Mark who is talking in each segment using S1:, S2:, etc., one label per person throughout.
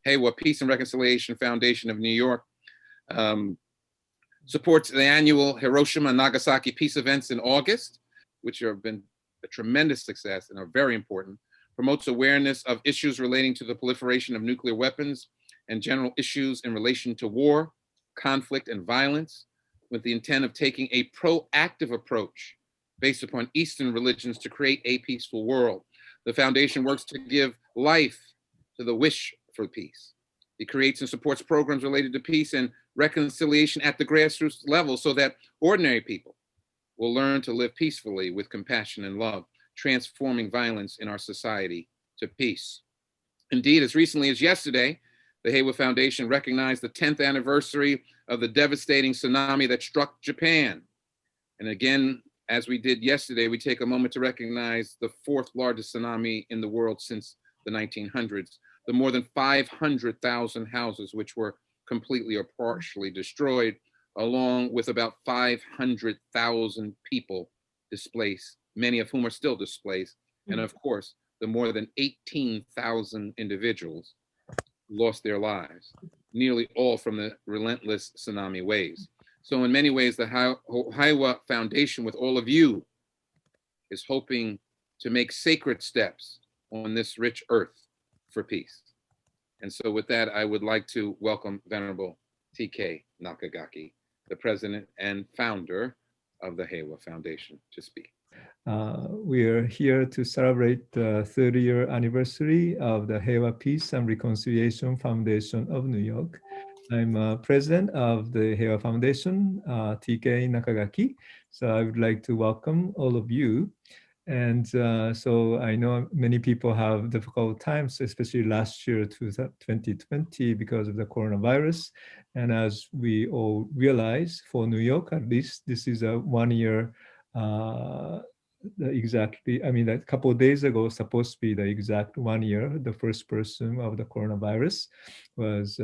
S1: Heiwa Peace and Reconciliation Foundation of New York supports the annual Hiroshima and Nagasaki peace events in August, which have been a tremendous success and are very important, promotes awareness of issues relating to the proliferation of nuclear weapons and general issues in relation to war, conflict, and violence, with the intent of taking a proactive approach based upon Eastern religions to create a peaceful world. The foundation works to give life to the wish for peace. It creates and supports programs related to peace and reconciliation at the grassroots level so that ordinary people will learn to live peacefully with compassion and love, transforming violence in our society to peace. Indeed, as recently as yesterday, the Heiwa Foundation recognized the 10th anniversary of the devastating tsunami that struck Japan. And again, as we did yesterday, we take a moment to recognize the 4th largest tsunami in the world since the 1900s, the more than 500,000 houses which were completely or partially destroyed, along with about 500,000 people displaced, many of whom are still displaced, and of course, the more than 18,000 individuals lost their lives, nearly all from the relentless tsunami waves. So in many ways, the Heiwa Foundation, with all of you, is hoping to make sacred steps on this rich earth for peace. And so with that, I would like to welcome Venerable T.K. Nakagaki, the president and founder of the Heiwa Foundation, to speak.
S2: We are here to celebrate the 30-year anniversary of the Heiwa Peace and Reconciliation Foundation of New York. I'm president of the Heiwa Foundation, T.K. Nakagaki. So I would like to welcome all of you. And so I know many people have difficult times, especially last year, 2020, because of the coronavirus. And as we all realize, for New York, at least, this is a 1 year a couple of days ago, supposed to be the exact 1 year, the first person of the coronavirus was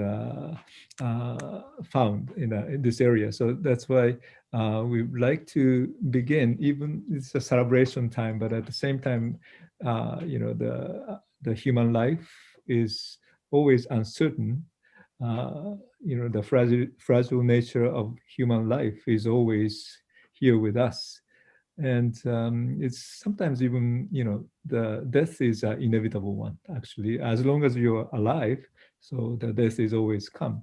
S2: found in this area. So that's why we would like to begin, even it's a celebration time, but at the same time, the human life is always uncertain. The fragile nature of human life is always here with us. And it's sometimes even, the death is an inevitable one, actually, as long as you're alive. So the death is always come.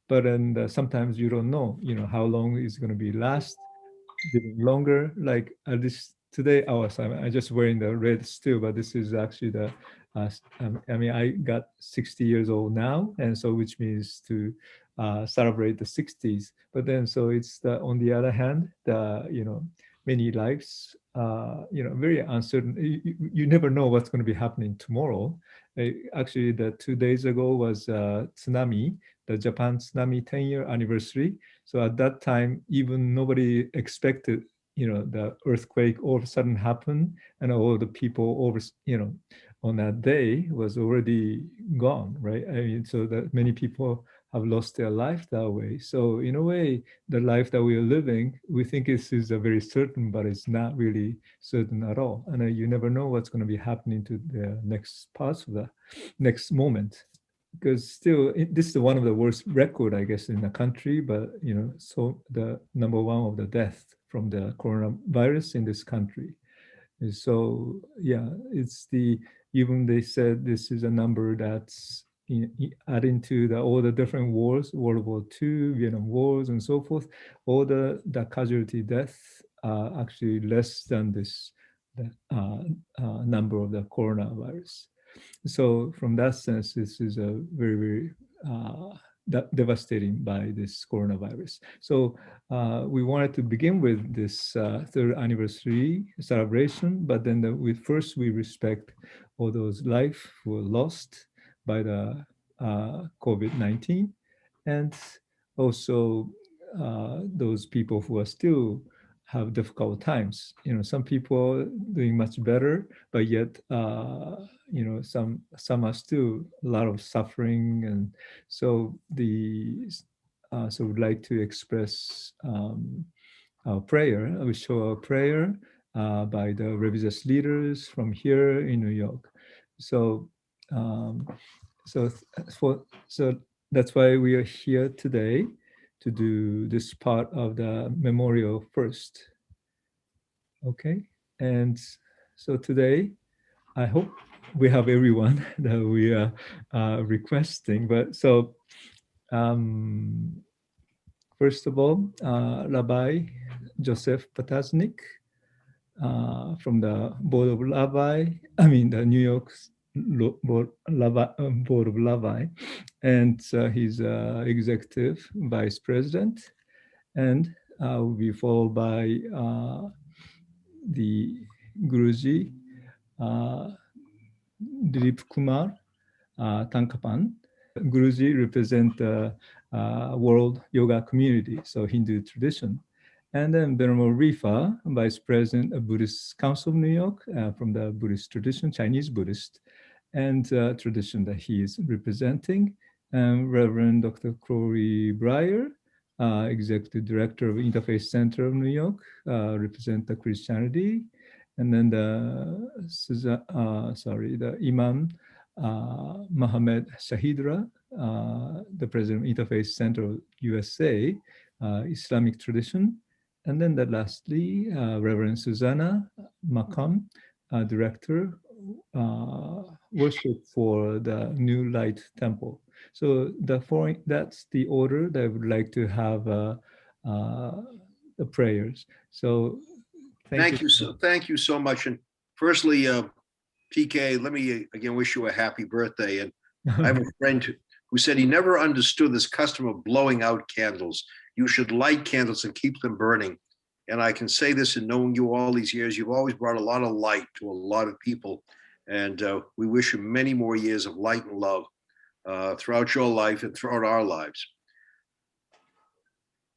S2: But then sometimes you don't know, how long it's going to be last, even longer. Like at least today, I'm just wearing the red still, but this is actually I got 60 years old now. And so which means to celebrate the 60s. But then, so it's on the other hand, many lives, very uncertain. You never know what's going to be happening tomorrow. Actually, the 2 days ago was tsunami, the Japan tsunami 10-year anniversary. So at that time, even nobody expected, the earthquake all of a sudden happened, and all the people on that day was already gone, right? I mean, so that many people have lost their life that way. So in a way, the life that we are living, we think this is a very certain, but it's not really certain at all. And you never know what's going to be happening to the next parts of the next moment. Because still, this is one of the worst record, I guess, in the country. But so the number one of the death from the coronavirus in this country. And so yeah, it's even they said this is a number that's adding to all the different wars, World War II, Vietnam Wars, and so forth. All the casualty deaths are actually less than this number of the coronavirus. So from that sense, this is a very, very devastating by this coronavirus. So we wanted to begin with this third anniversary celebration, but then first we respect all those lives who were lost by the COVID-19, and also those people who are still have difficult times. Some people doing much better, but yet some are still a lot of suffering, and so so we'd like to express our prayer. We show our prayer by the religious leaders from here in New York. So so that's why we are here today to do this part of the memorial first. Okay, and so today I hope we have everyone that we are requesting. But so first of all, Rabbi Joseph Potasnik from the Board of Rabbi, the New York Board of Rabbi, and he's executive vice president, and will be followed by the Guruji, Dileepkumar, Thankappan. Guruji represent the world yoga community, so Hindu tradition. And then Venerable Refa, Vice President of Buddhist Council of New York, from the Buddhist tradition, Chinese Buddhist, and tradition that he is representing. Reverend Dr. Crowley Breyer, Executive Director of Interfaith Center of New York, represent the Christianity. And then the Imam, Mohammed Shahidullah, the President of Interfaith Center of USA, Islamic tradition. And then lastly, Reverend Susanna, Macomb, Director, worship for the New Light Temple. So that's the order that I would like to have the prayers. So
S3: thank you so much. And firstly, PK, let me again wish you a happy birthday. And I have a friend who said he never understood this custom of blowing out candles. You should light candles and keep them burning. And I can say this in knowing you all these years, you've always brought a lot of light to a lot of people. And we wish you many more years of light and love throughout your life and throughout our lives.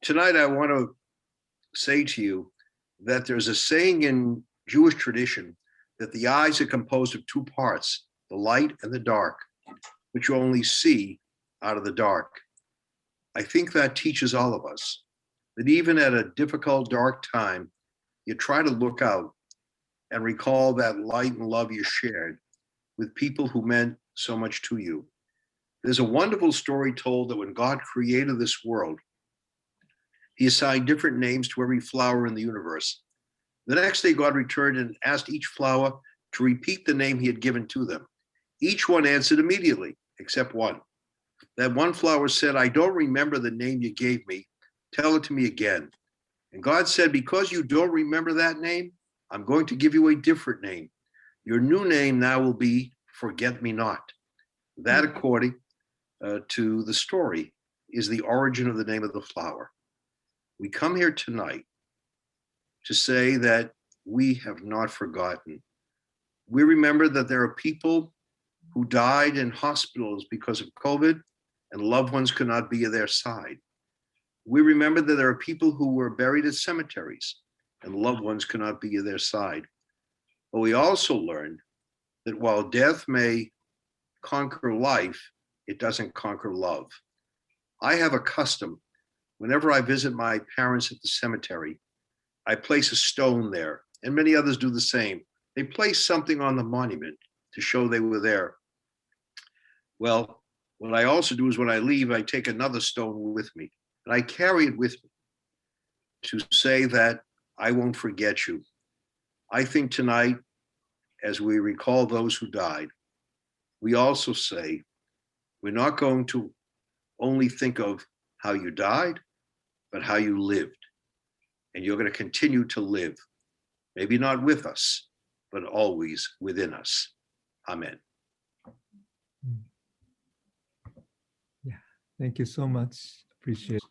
S3: Tonight, I want to say to you that there's a saying in Jewish tradition that the eyes are composed of two parts, the light and the dark, which you only see out of the dark. I think that teaches all of us that even at a difficult, dark time, you try to look out and recall that light and love you shared with people who meant so much to you. There's a wonderful story told that when God created this world, he assigned different names to every flower in the universe. The next day, God returned and asked each flower to repeat the name he had given to them. Each one answered immediately, except one. That one flower said, "I don't remember the name you gave me. Tell it to me again." And God said, "Because you don't remember that name, I'm going to give you a different name. Your new name now will be Forget Me Not." That, according to the story, is the origin of the name of the flower. We come here tonight to say that we have not forgotten. We remember that there are people who died in hospitals because of COVID and loved ones could not be at their side. We remember that there are people who were buried at cemeteries and loved ones could not be at their side. But we also learned that while death may conquer life, it doesn't conquer love. I have a custom. Whenever I visit my parents at the cemetery, I place a stone there, and many others do the same. They place something on the monument to show they were there. Well, what I also do is when I leave, I take another stone with me, and I carry it with me to say that I won't forget you. I think tonight, as we recall those who died, we also say we're not going to only think of how you died, but how you lived. And you're going to continue to live, maybe not with us, but always within us. Amen.
S2: Yeah, thank you so much. Appreciate it.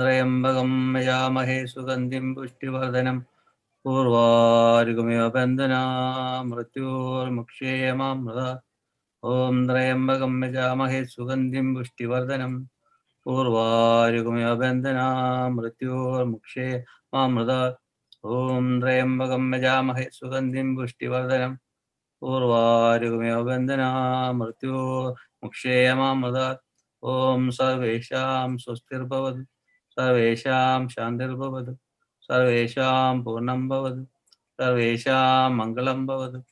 S4: Trayambakam yamahe sugandhim pushtivardanam purvarigamiva bandana mrityor mukshayamamrita. Om Trayambakam yamahe sugandhim pushtivardanam purvarigamiva bandana mrityor mukshayamamrita. Om Trayambakam Yajamahe Sugandhim Pushtivardanam Urvarugamiva Bandhanam Mrityo Mukshayamamrutat. Om Sarvesham Swastir Bhavatu Sarvesham Shantir Bhavatu Sarvesham Purnam Bhavatu Sarvesham Mangalam Bhavatu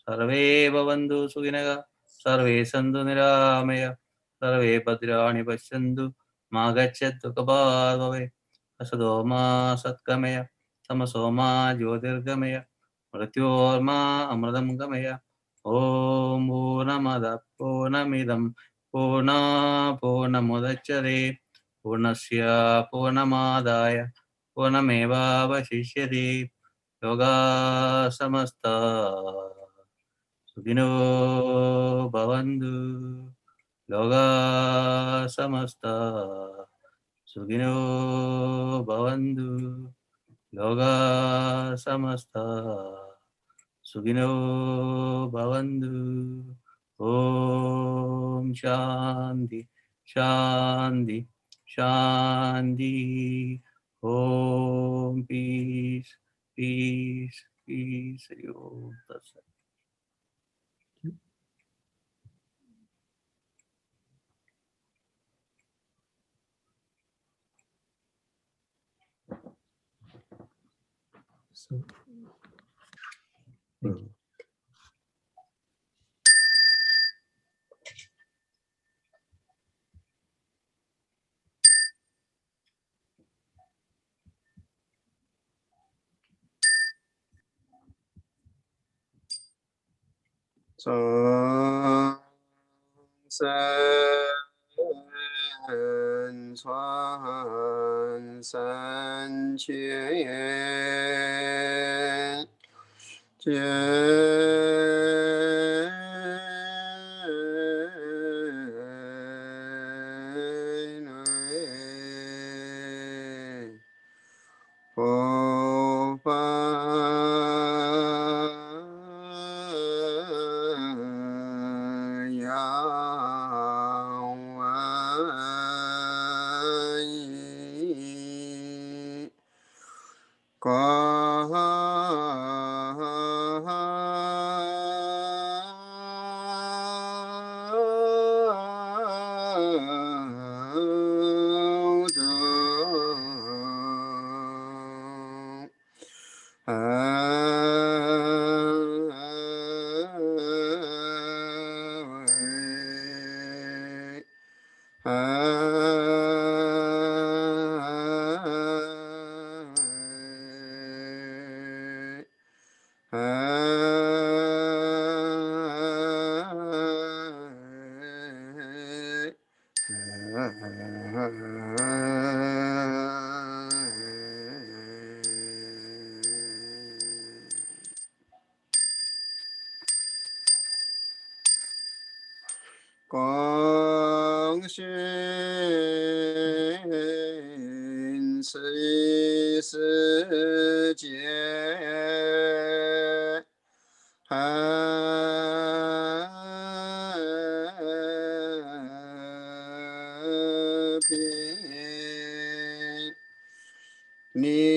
S4: Sarve Bhavantu Suginaga Sarve Sandhu Niramaya Sarve Bhadrani Pashyantu Ma Gachyatu Kabhave Asadoma Satkamaya Tamasoma Jyotirgamaya Mrityorma Amradam Gamaya Om Purnamada Purnamidam Purna Purnamudachyate Purnasya Purnamadaya Purnameva Vashishyate Yoga Samasta Sugino Bhavantu Yoga Samasta Sugino Bhavantu Yoga Samasta Sugino Bhavantu. Om Shanti Shanti Shanti. Om Peace Peace Peace. Om Tatsat.
S2: So, thank you.
S5: Son san chuan san qian Quang Xin Si Si Jie Happy Ni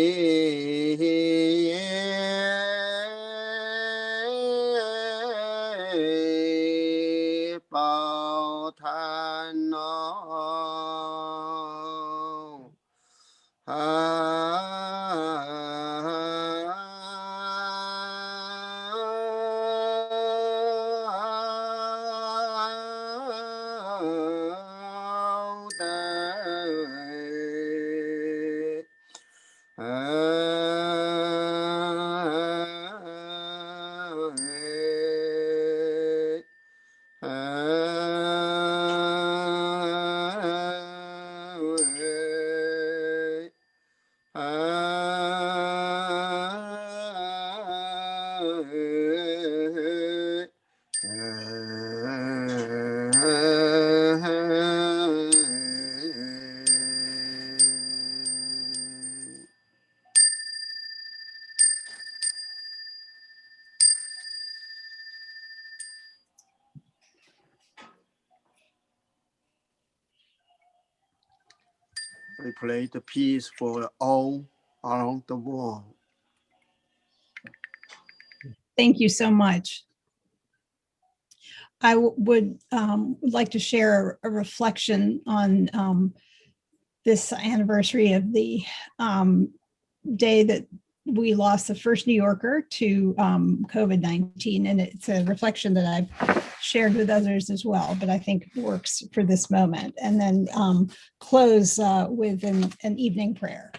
S5: Bao Than No We play the peace for all around the world.
S6: Thank you so much. I would like to share a reflection on this anniversary of the day that we lost the first New Yorker to COVID-19. And it's a reflection that I've shared with others as well, but I think works for this moment. And then close with an evening prayer.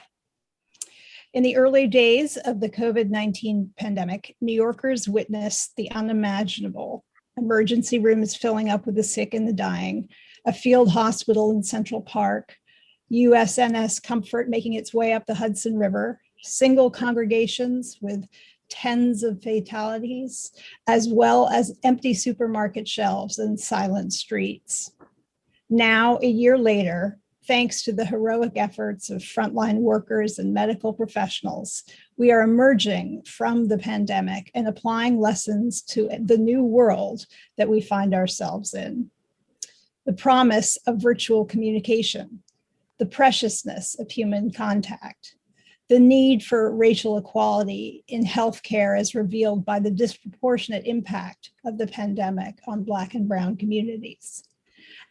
S6: In the early days of the COVID-19 pandemic, New Yorkers witnessed the unimaginable. Emergency rooms filling up with the sick and the dying, a field hospital in Central Park, USNS Comfort making its way up the Hudson River, single congregations with tens of fatalities, as well as empty supermarket shelves and silent streets. Now, a year later, thanks to the heroic efforts of frontline workers and medical professionals, we are emerging from the pandemic and applying lessons to the new world that we find ourselves in. The promise of virtual communication, the preciousness of human contact, the need for racial equality in healthcare as revealed by the disproportionate impact of the pandemic on Black and Brown communities.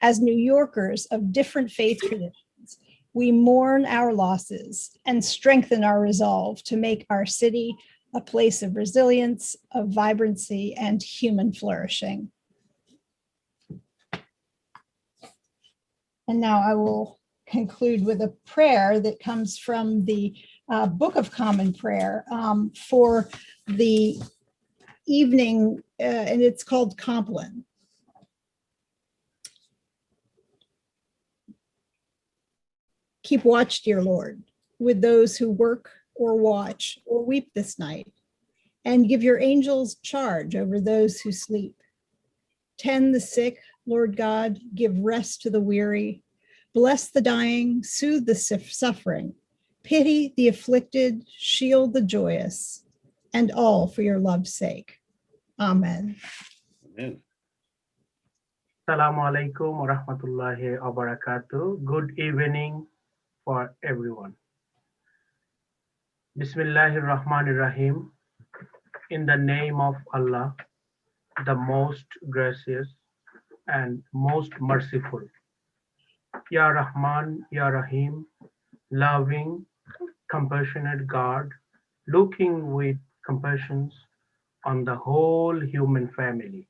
S6: As New Yorkers of different faith traditions, we mourn our losses and strengthen our resolve to make our city a place of resilience, of vibrancy, and human flourishing. And now I will conclude with a prayer that comes from the Book of Common Prayer for the evening, and it's called Compline. Keep watch, dear Lord, with those who work or watch or weep this night, and give your angels charge over those who sleep. Tend the sick, Lord God, give rest to the weary, bless the dying, soothe the suffering, pity the afflicted, shield the joyous, and all for your love's sake. Amen.
S1: Amen.
S7: Assalamu alaikum wa rahmatullahi wa barakatuh. Good evening for everyone. Bismillahir Rahmanir Rahim. In the name of Allah, the most gracious and most merciful. Ya Rahman, Ya Rahim, loving, compassionate God, looking with compassion on the whole human family.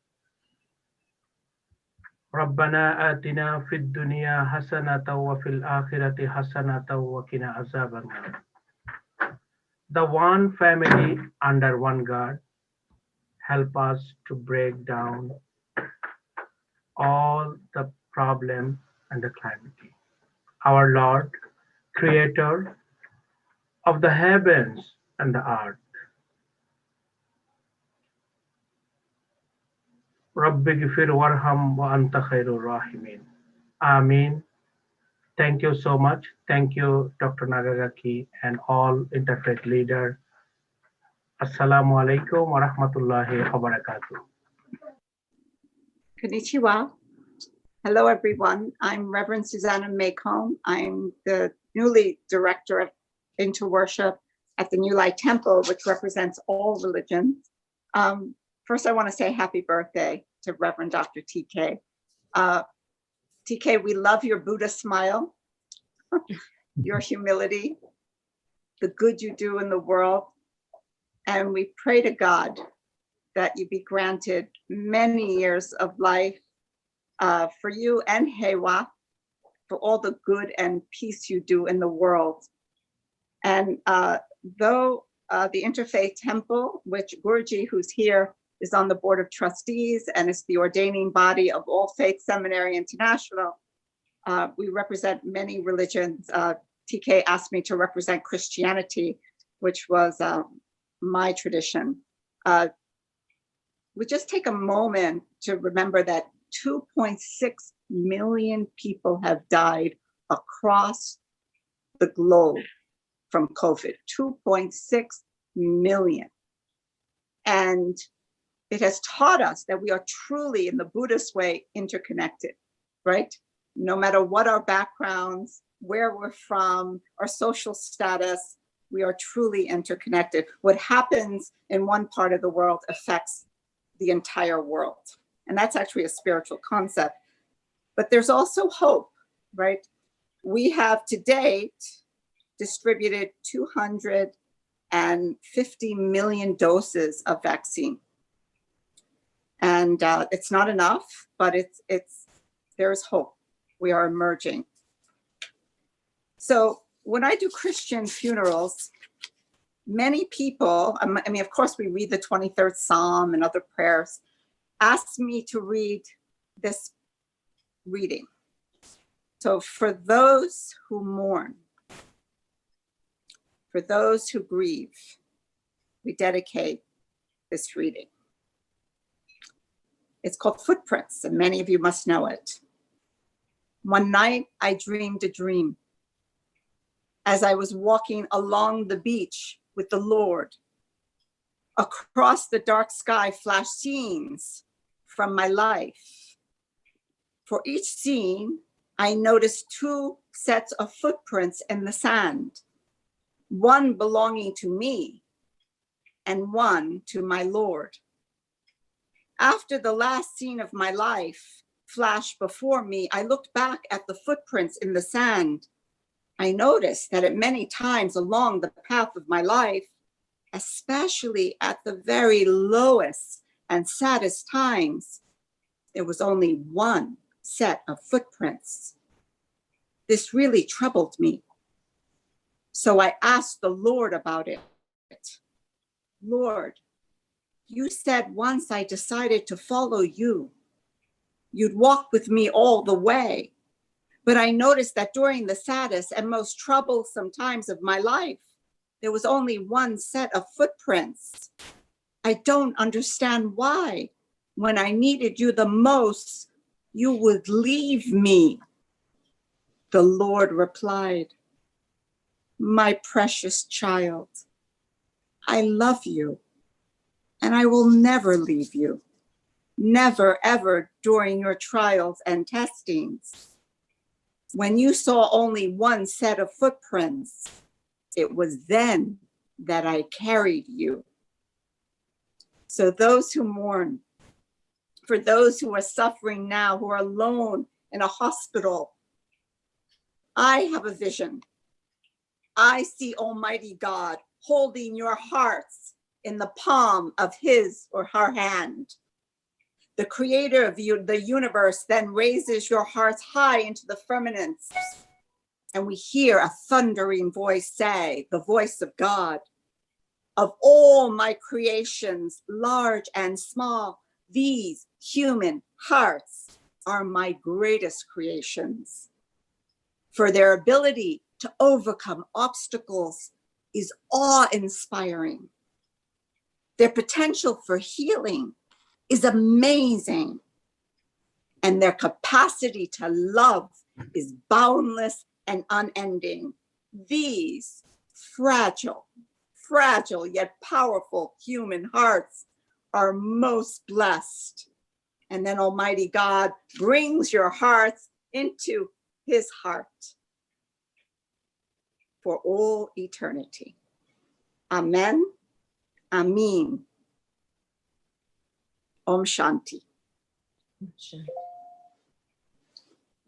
S7: Rabbana atina fid dunya hasanatan wa fil akhirati hasanatan wa qina azaban nar. The one family under one God, help us to break down all the problems and the calamity. Our Lord, Creator of the heavens and the earth. Rabbi ghfir warham wa anta khairur rahimin. Amin. Thank you so much. Thank you, Dr. Nakagaki and all Interfaith leaders. Assalamu alaikum wa rahmatullahi wa barakatuh.
S8: Konnichiwa. Hello, everyone. I'm Reverend Susanna Macomb. I'm the newly director of Interworship at the New Light Temple, which represents all religions. First, I want to say happy birthday to Reverend Dr. TK. TK, we love your Buddha smile, your humility, the good you do in the world. And we pray to God that you be granted many years of life for you and Heiwa, for all the good and peace you do in the world. And though the Interfaith Temple, which Guruji, who's here, is on the board of trustees and is the ordaining body of All Faith Seminary International, we represent many religions. TK asked me to represent Christianity, which was my tradition. We just take a moment to remember that 2.6 million people have died across the globe from COVID, 2.6 million. And it has taught us that we are truly, in the Buddhist way, interconnected, right? No matter what our backgrounds, where we're from, our social status, We are truly interconnected. What happens in one part of the world affects the entire world. And that's actually a spiritual concept. But there's also hope, right? We have to date distributed 250 million doses of vaccine. And it's not enough, but there's hope. We are emerging. So when I do Christian funerals, many people, I mean, of course, we read the 23rd Psalm and other prayers, ask me to read this reading. So for those who mourn, for those who grieve, we dedicate this reading. It's called Footprints, and many of you must know it. One night, I dreamed a dream. As I was walking along the beach with the Lord, across the dark sky flashed scenes from my life. For each scene, I noticed two sets of footprints in the sand, one belonging to me and one to my Lord. After the last scene of my life flashed before me, I looked back at the footprints in the sand. I noticed that at many times along the path of my life, especially at the very lowest and saddest times, there was only one set of footprints. This really troubled me. So I asked the Lord about it. Lord, you said once I decided to follow you, you'd walk with me all the way. But I noticed that during the saddest and most troublesome times of my life, there was only one set of footprints. I don't understand why, when I needed you the most, you would leave me. The Lord replied, my precious child, I love you, and I will never leave you. Never, ever during your trials and testings. When you saw only one set of footprints, it was then that I carried you. So those who mourn, for those who are suffering now, who are alone in a hospital, I have a vision. I see Almighty God holding your hearts in the palm of his or her hand. The creator of the universe then raises your hearts high into the firmaments. And we hear a thundering voice say, the voice of God, of all my creations, large and small, these human hearts are my greatest creations. For their ability to overcome obstacles is awe-inspiring. Their potential for healing is amazing. And their capacity to love is boundless and unending. These fragile yet powerful human hearts are most blessed. And then Almighty God brings your hearts into his heart for all eternity. Amen. Amen. Om Shanti.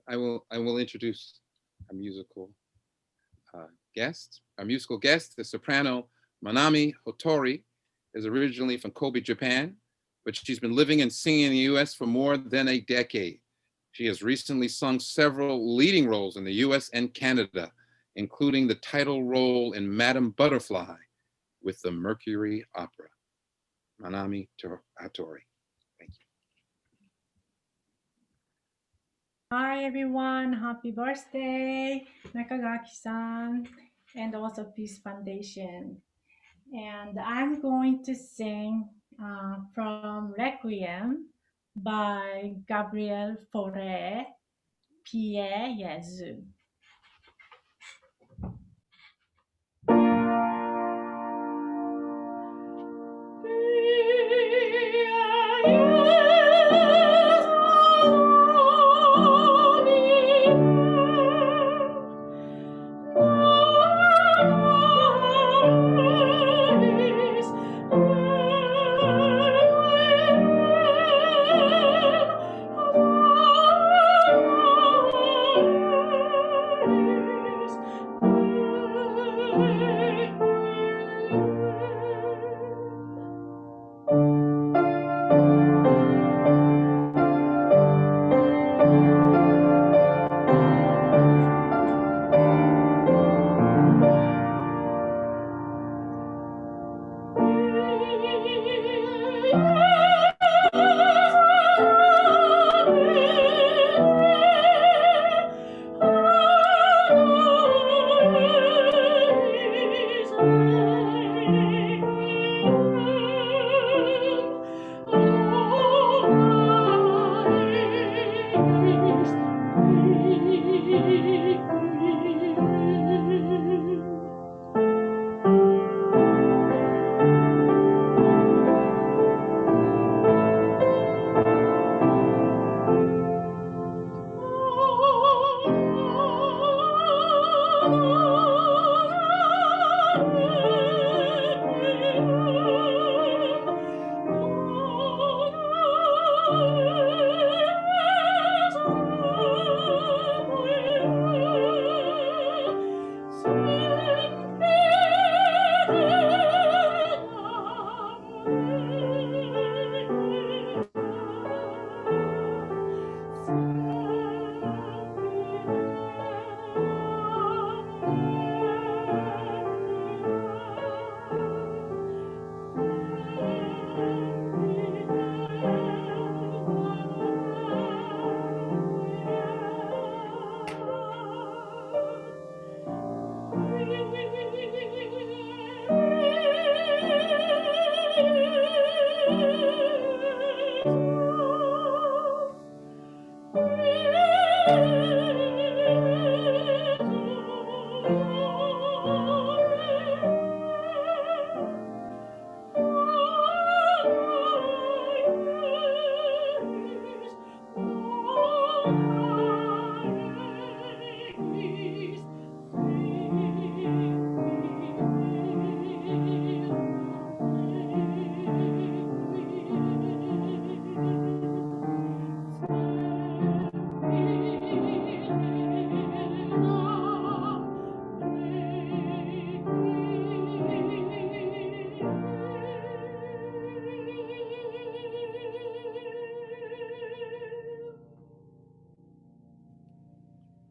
S1: I will introduce our musical guest. Our musical guest, the soprano Manami Hotori, is originally from Kobe, Japan, but she's been living and singing in the US for more than a decade. She has recently sung several leading roles in the US and Canada, including the title role in Madame Butterfly with the Mercury Opera. Manami Hotori. Thank you.
S9: Hi everyone, happy birthday, Nakagaki-san, and also Peace Foundation. And I'm going to sing from Requiem by Gabriel Fauré, Pierre Yezu. Oh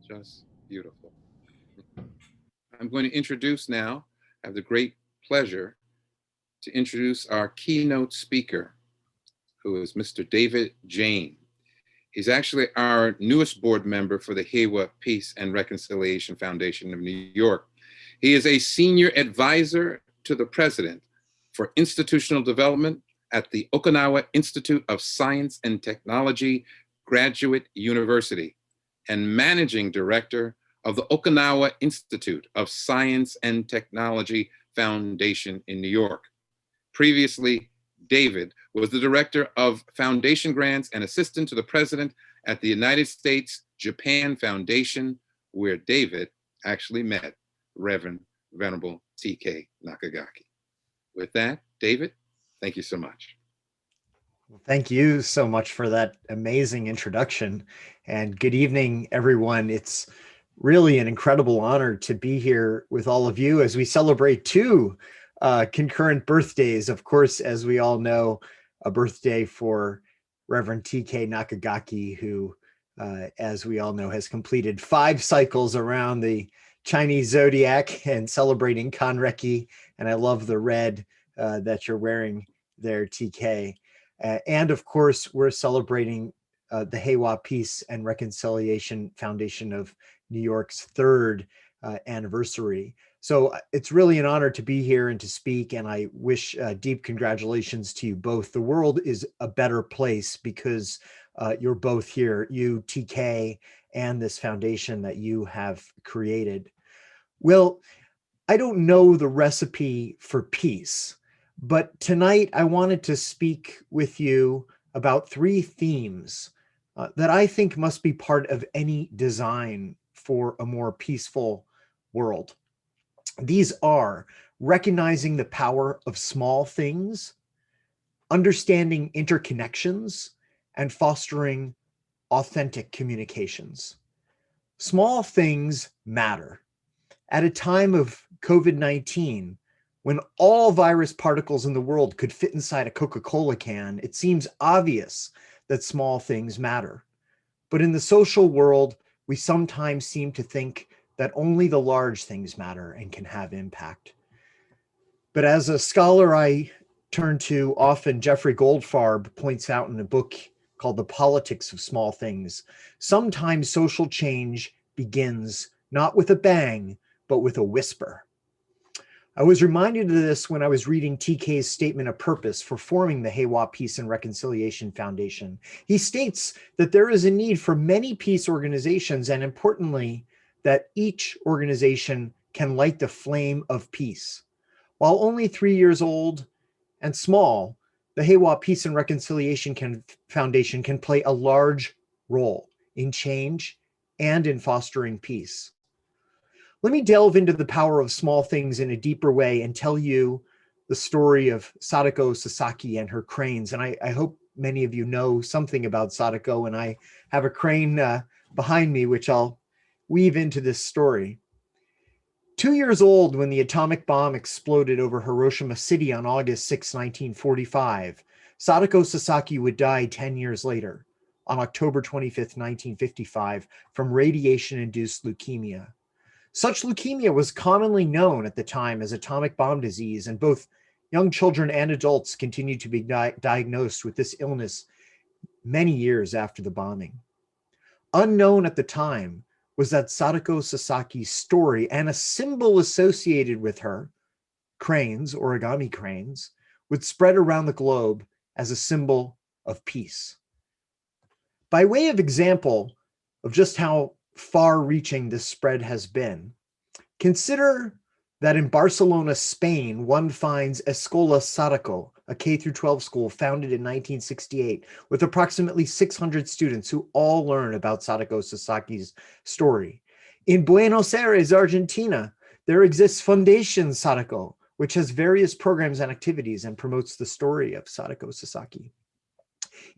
S1: Just beautiful. I'm going to introduce now, I have the great pleasure to introduce our keynote speaker, who is Mr. David Jane. He's actually our newest board member for the Heiwa Peace and Reconciliation Foundation of New York. He is a senior advisor to the president for institutional development at the Okinawa Institute of Science and Technology Graduate University and managing director of the Okinawa Institute of Science and Technology Foundation in New York. Previously, David was the director of foundation grants and assistant to the president at the United States Japan Foundation, where David actually met Reverend Venerable T.K. Nakagaki. With that, David, thank you so much.
S10: Thank you so much for that amazing introduction, and good evening, everyone. It's really an incredible honor to be here with all of you as we celebrate two concurrent birthdays. Of course, as we all know, a birthday for Reverend T.K. Nakagaki, who, as we all know, has completed 5 cycles around the Chinese zodiac and celebrating Kanreki. And I love the red that you're wearing there, TK. And of course, we're celebrating the Heiwa Peace and Reconciliation Foundation of New York's 3rd anniversary. So it's really an honor to be here and to speak, and I wish deep congratulations to you both. The world is a better place because you're both here, you, TK, and this foundation that you have created. Well, I don't know the recipe for peace, but tonight I wanted to speak with you about 3 themes that I think must be part of any design for a more peaceful world. These are recognizing the power of small things, understanding interconnections, and fostering authentic communications. Small things matter. At a time of COVID-19, when all virus particles in the world could fit inside a Coca-Cola can, it seems obvious that small things matter. But in the social world, we sometimes seem to think that only the large things matter and can have impact. But as a scholar I turn to often, Jeffrey Goldfarb points out in a book called The Politics of Small Things, sometimes social change begins not with a bang, but with a whisper. I was reminded of this when I was reading TK's statement of purpose for forming the Heiwa Peace and Reconciliation Foundation. He states that there is a need for many peace organizations, and importantly, that each organization can light the flame of peace. While only 3 years old and small, the Heiwa Peace and Reconciliation Foundation can play a large role in change and in fostering peace. Let me delve into the power of small things in a deeper way and tell you the story of Sadako Sasaki and her cranes. And I hope many of you know something about Sadako, and I have a crane behind me, which I'll weave into this story. 2 years old when the atomic bomb exploded over Hiroshima City on August 6, 1945, Sadako Sasaki would die 10 years later, on October 25, 1955, from radiation-induced leukemia. Such leukemia was commonly known at the time as atomic bomb disease, and both young children and adults continued to be diagnosed with this illness many years after the bombing. Unknown at the time was that Sadako Sasaki's story and a symbol associated with her, cranes, origami cranes, would spread around the globe as a symbol of peace. By way of example of just how far-reaching this spread has been, consider that in Barcelona, Spain, one finds Escola Sadako, a K-12 school founded in 1968 with approximately 600 students who all learn about Sadako Sasaki's story. In Buenos Aires, Argentina, there exists Fundación Sadako, which has various programs and activities and promotes the story of Sadako Sasaki.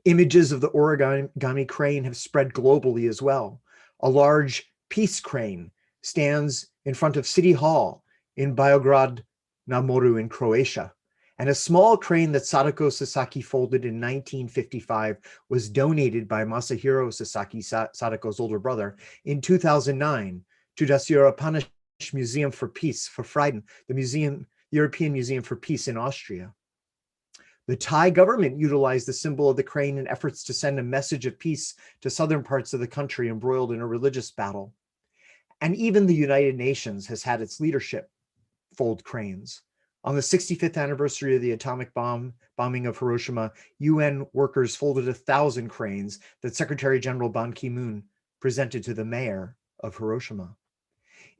S10: Images of the origami crane have spread globally as well. A large peace crane stands in front of City Hall in Beograd na Moru in Croatia. And a small crane that Sadako Sasaki folded in 1955 was donated by Masahiro Sasaki, Sadako's older brother, in 2009 to das Europäische Museum for Peace for Frieden, the European Museum for Peace in Austria. The Thai government utilized the symbol of the crane in efforts to send a message of peace to southern parts of the country embroiled in a religious battle. And even the United Nations has had its leadership fold cranes. On the 65th anniversary of the atomic bombing of Hiroshima, UN workers folded 1,000 cranes that Secretary General Ban Ki-moon presented to the mayor of Hiroshima.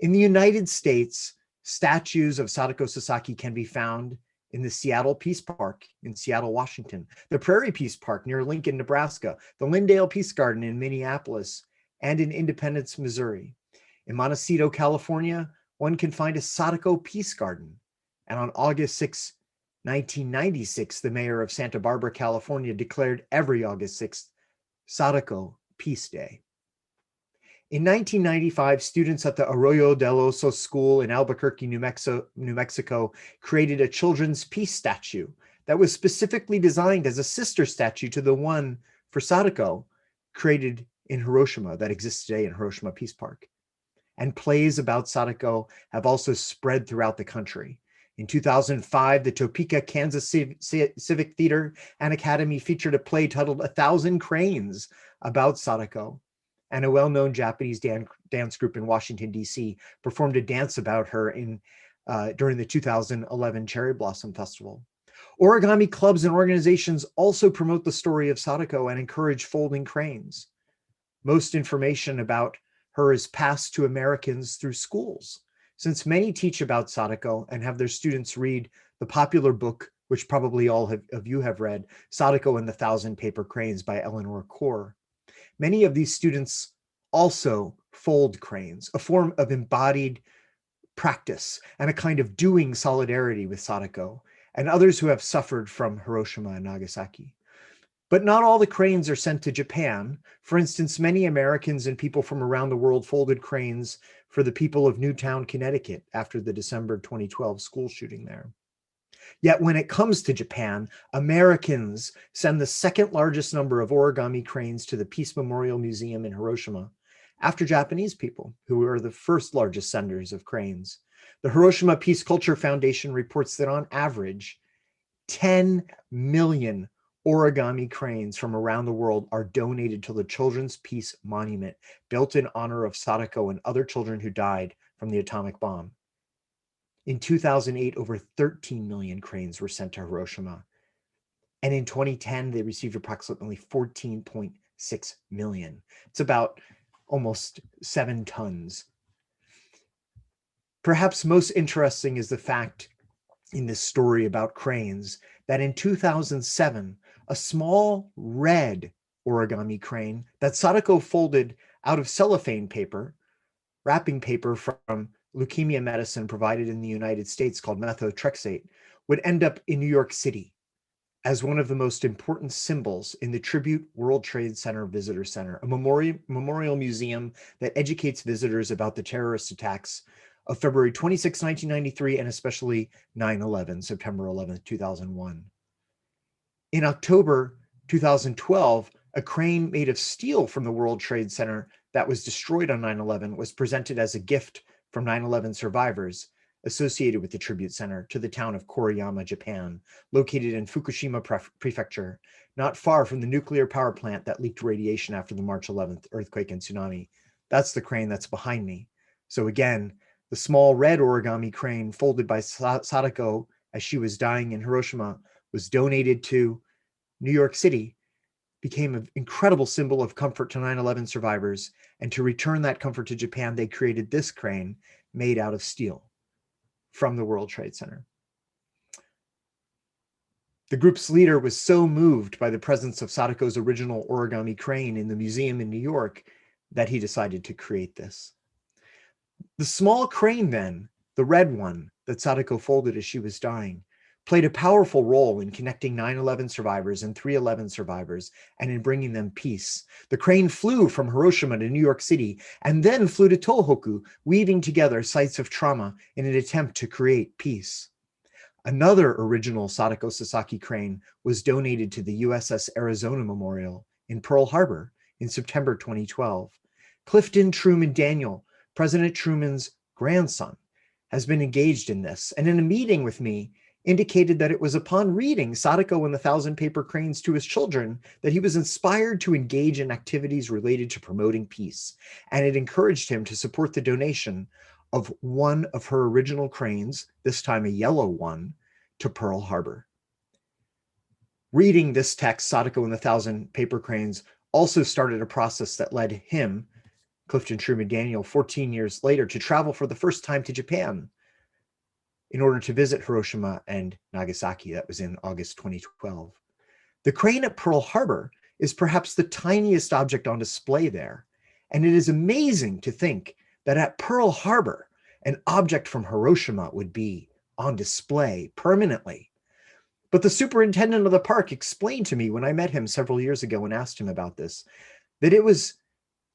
S10: In the United States, statues of Sadako Sasaki can be found in the Seattle Peace Park in Seattle, Washington, the Prairie Peace Park near Lincoln, Nebraska, the Lindale Peace Garden in Minneapolis, and in Independence, Missouri. In Montecito, California, one can find a Sadako Peace Garden. And on August 6, 1996, the mayor of Santa Barbara, California, declared every August 6th Sadako Peace Day. In 1995, students at the Arroyo del Oso School in Albuquerque, New Mexico, created a children's peace statue that was specifically designed as a sister statue to the one for Sadako, created in Hiroshima, that exists today in Hiroshima Peace Park. And plays about Sadako have also spread throughout the country. In 2005, the Topeka, Kansas Civic Theater and Academy featured a play titled 1,000 Cranes about Sadako. And a well-known Japanese dance group in Washington, D.C. performed a dance about her during the 2011 Cherry Blossom Festival. Origami clubs and organizations also promote the story of Sadako and encourage folding cranes. Most information about her is passed to Americans through schools, since many teach about Sadako and have their students read the popular book, which probably all of you have read, Sadako and the 1,000 Paper Cranes by Eleanor Kaur. Many of these students also fold cranes, a form of embodied practice and a kind of doing solidarity with Sadako and others who have suffered from Hiroshima and Nagasaki. But not all the cranes are sent to Japan. For instance, many Americans and people from around the world folded cranes for the people of Newtown, Connecticut after the December 2012 school shooting there. Yet when it comes to Japan, Americans send the second largest number of origami cranes to the Peace Memorial Museum in Hiroshima, after Japanese people, who are the first largest senders of cranes. The Hiroshima Peace Culture Foundation reports that on average, 10 million origami cranes from around the world are donated to the Children's Peace Monument, built in honor of Sadako and other children who died from the atomic bomb. In 2008, over 13 million cranes were sent to Hiroshima. And in 2010, they received approximately 14.6 million. It's about almost 7 tons. Perhaps most interesting is the fact in this story about cranes that in 2007, a small red origami crane that Sadako folded out of cellophane paper, wrapping paper from leukemia medicine provided in the United States called methotrexate, would end up in New York City as one of the most important symbols in the Tribute World Trade Center Visitor Center, a memorial museum that educates visitors about the terrorist attacks of February 26, 1993, and especially 9/11, September 11, 2001. In October 2012, a crane made of steel from the World Trade Center that was destroyed on 9/11 was presented as a gift from 9/11 survivors associated with the Tribute Center to the town of Koriyama, Japan, located in Fukushima Prefecture, not far from the nuclear power plant that leaked radiation after the March 11th earthquake and tsunami. That's the crane that's behind me. So again, the small red origami crane folded by Sadako as she was dying in Hiroshima was donated to New York City, became an incredible symbol of comfort to 9/11 survivors. And to return that comfort to Japan, they created this crane made out of steel from the World Trade Center. The group's leader was so moved by the presence of Sadako's original origami crane in the museum in New York that he decided to create this. The small crane then, the red one that Sadako folded as she was dying, played a powerful role in connecting 9/11 survivors and 3/11 survivors and in bringing them peace. The crane flew from Hiroshima to New York City and then flew to Tohoku, weaving together sites of trauma in an attempt to create peace. Another original Sadako Sasaki crane was donated to the USS Arizona Memorial in Pearl Harbor in September 2012. Clifton Truman Daniel, President Truman's grandson, has been engaged in this, and in a meeting with me, indicated that it was upon reading Sadako and the Thousand Paper Cranes to his children that he was inspired to engage in activities related to promoting peace, and it encouraged him to support the donation of one of her original cranes, this time a yellow one, to Pearl Harbor. Reading this text, Sadako and the Thousand Paper Cranes also started a process that led him, Clifton Truman Daniel, 14 years later, to travel for the first time to Japan in order to visit Hiroshima and Nagasaki. That was in August 2012. The crane at Pearl Harbor is perhaps the tiniest object on display there. And it is amazing to think that at Pearl Harbor, an object from Hiroshima would be on display permanently. But the superintendent of the park explained to me when I met him several years ago and asked him about this, that it was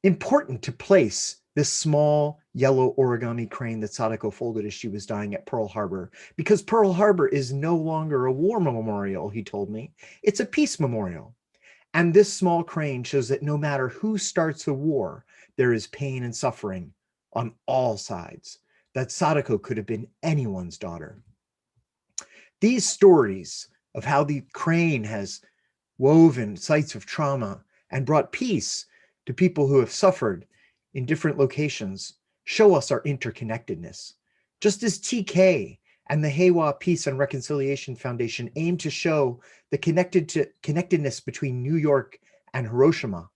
S10: important to place this small yellow origami crane that Sadako folded as she was dying at Pearl Harbor, because Pearl Harbor is no longer a war memorial, he told me. It's a peace memorial. And this small crane shows that no matter who starts the war, there is pain and suffering on all sides, that Sadako could have been anyone's daughter. These stories of how the crane has woven sites of trauma and brought peace to people who have suffered in different locations show us our interconnectedness. Just as TK and the Heiwa Peace and Reconciliation Foundation aim to show the connectedness between New York and Hiroshima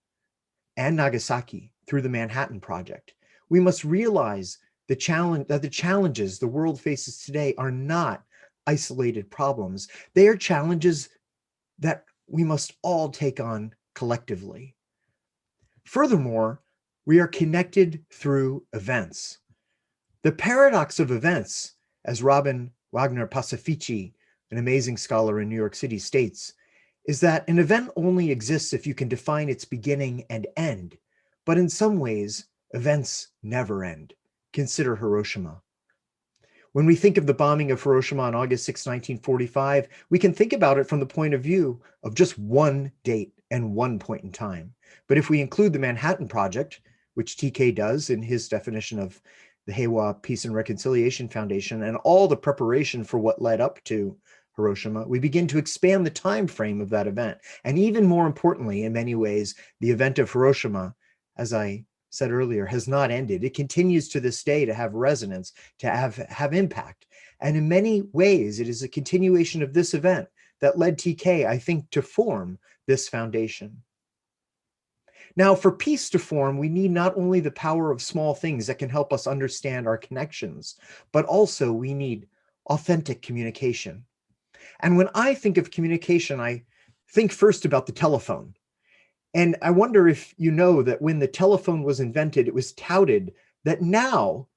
S10: and Nagasaki through the Manhattan Project, we must realize the challenges the world faces today are not isolated problems. They are challenges that we must all take on collectively. Furthermore, we are connected through events. The paradox of events, as Robin Wagner Pacifici, an amazing scholar in New York City, states, is that an event only exists if you can define its beginning and end. But in some ways, events never end. Consider Hiroshima. When we think of the bombing of Hiroshima on August 6, 1945, we can think about it from the point of view of just one date and one point in time. But if we include the Manhattan Project, which TK does in his definition of the Heiwa Peace and Reconciliation Foundation, and all the preparation for what led up to Hiroshima, we begin to expand the time frame of that event. And even more importantly, in many ways, the event of Hiroshima, as I said earlier, has not ended. It continues to this day to have resonance, to have impact. And in many ways, it is a continuation of this event that led TK, I think, to form this foundation. Now, for peace to form, we need not only the power of small things that can help us understand our connections, but also we need authentic communication. And when I think of communication, I think first about the telephone. And I wonder if you know that when the telephone was invented, it was touted that now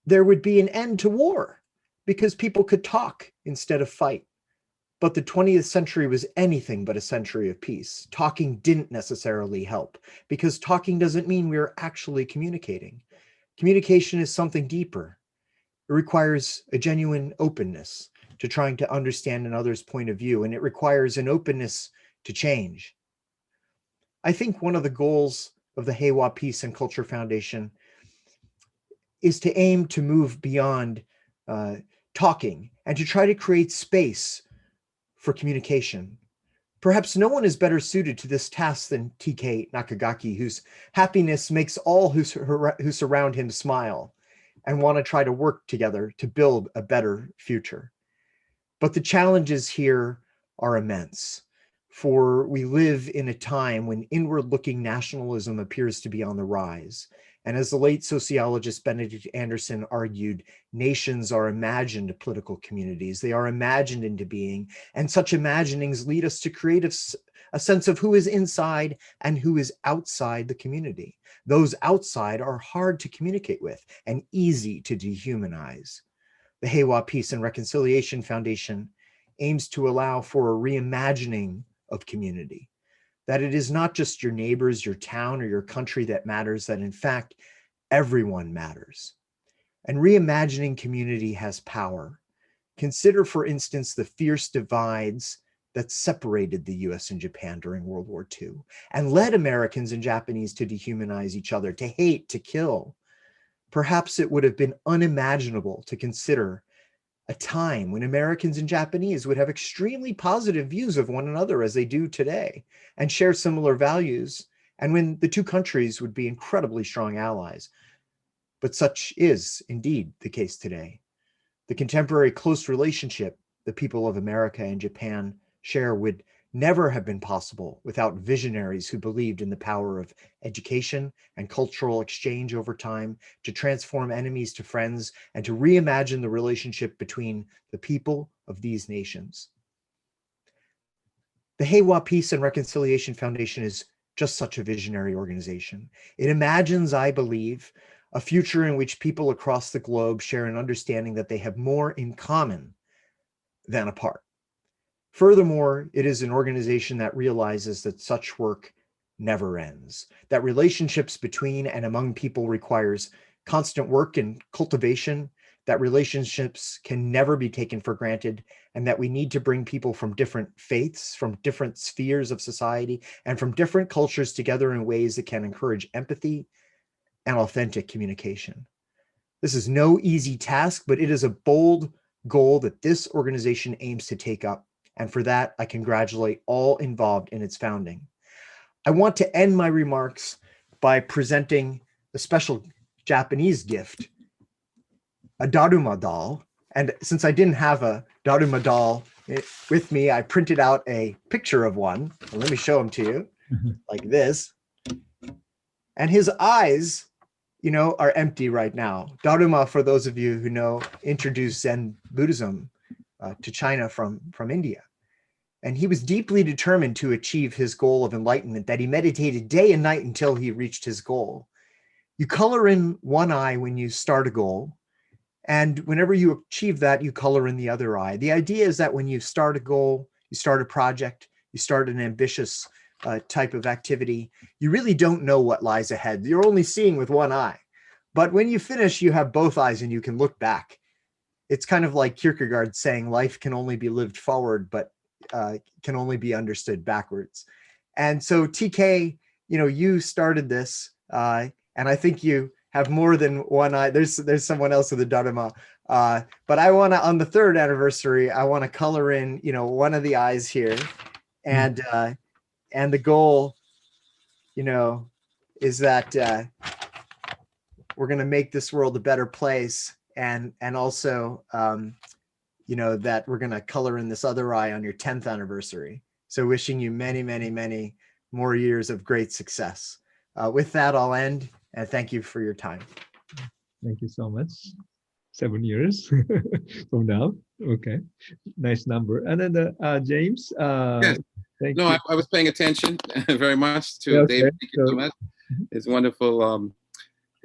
S10: there would be an end to war because people could talk instead of fight. But the 20th century was anything but a century of peace. Talking didn't necessarily help because talking doesn't mean we're actually communicating. Communication is something deeper. It requires a genuine openness to trying to understand another's point of view, and it requires an openness to change. I think one of the goals of the Heiwa Peace and Culture Foundation is to aim to move beyond talking and to try to create space for communication. Perhaps no one is better suited to this task than TK Nakagaki, whose happiness makes all who surround him smile and want to try to work together to build a better future. But the challenges here are immense. For we live in a time when inward-looking nationalism appears to be on the rise. And as the late sociologist Benedict Anderson argued, nations are imagined political communities. They are imagined into being, and such imaginings lead us to create a sense of who is inside and who is outside the community. Those outside are hard to communicate with and easy to dehumanize. The Heiwa Peace and Reconciliation Foundation aims to allow for a reimagining of community, that it is not just your neighbors, your town, or your country that matters, that in fact, everyone matters. And reimagining community has power. Consider, for instance, the fierce divides that separated the US and Japan during World War II and led Americans and Japanese to dehumanize each other, to hate, to kill. Perhaps it would have been unimaginable to consider a time when Americans and Japanese would have extremely positive views of one another as they do today and share similar values, and when the two countries would be incredibly strong allies. But such is indeed the case today. The contemporary close relationship the people of America and Japan share would never have been possible without visionaries who believed in the power of education and cultural exchange over time to transform enemies to friends and to reimagine the relationship between the people of these nations. The Heiwa Peace and Reconciliation Foundation is just such a visionary organization. It imagines, I believe, a future in which people across the globe share an understanding that they have more in common than apart. Furthermore, it is an organization that realizes that such work never ends, that relationships between and among people requires constant work and cultivation, that relationships can never be taken for granted, and that we need to bring people from different faiths, from different spheres of society, and from different cultures together in ways that can encourage empathy and authentic communication. This is no easy task, but it is a bold goal that this organization aims to take up. And for that, I congratulate all involved in its founding. I want to end my remarks by presenting a special Japanese gift, a Daruma doll. And since I didn't have a Daruma doll with me, I printed out a picture of one. And let me show them to you, like this. And his eyes, you know, are empty right now. Daruma, for those of you who know, introduced Zen Buddhism to China from India. And he was deeply determined to achieve his goal of enlightenment, that he meditated day and night until he reached his goal. You color in one eye when you start a goal, and whenever you achieve that, you color in the other eye. The idea is that when you start a goal, you start a project, you start an ambitious type of activity, you really don't know what lies ahead. You're only seeing with one eye. But when you finish, you have both eyes and you can look back. It's kind of like Kierkegaard saying life can only be lived forward, but can only be understood backwards. And so TK, you know, you started this, and I think you have more than one eye. There's someone else with a Dharma, but I want to, on the 3rd anniversary, I want to color in, you know, one of the eyes here, and the goal, you know, is that we're going to make this world a better place, and also you know, that we're going to color in this other eye on your 10th anniversary. So wishing you many, many, many more years of great success. With that, I'll end, and thank you for your time.
S2: Thank you so much. 7 years from now. Okay, nice number. And then James.
S1: Yes.
S2: Thank
S1: no,
S2: you.
S1: I was paying attention very much to
S2: Okay.
S1: David. Thank you so much. It's wonderful.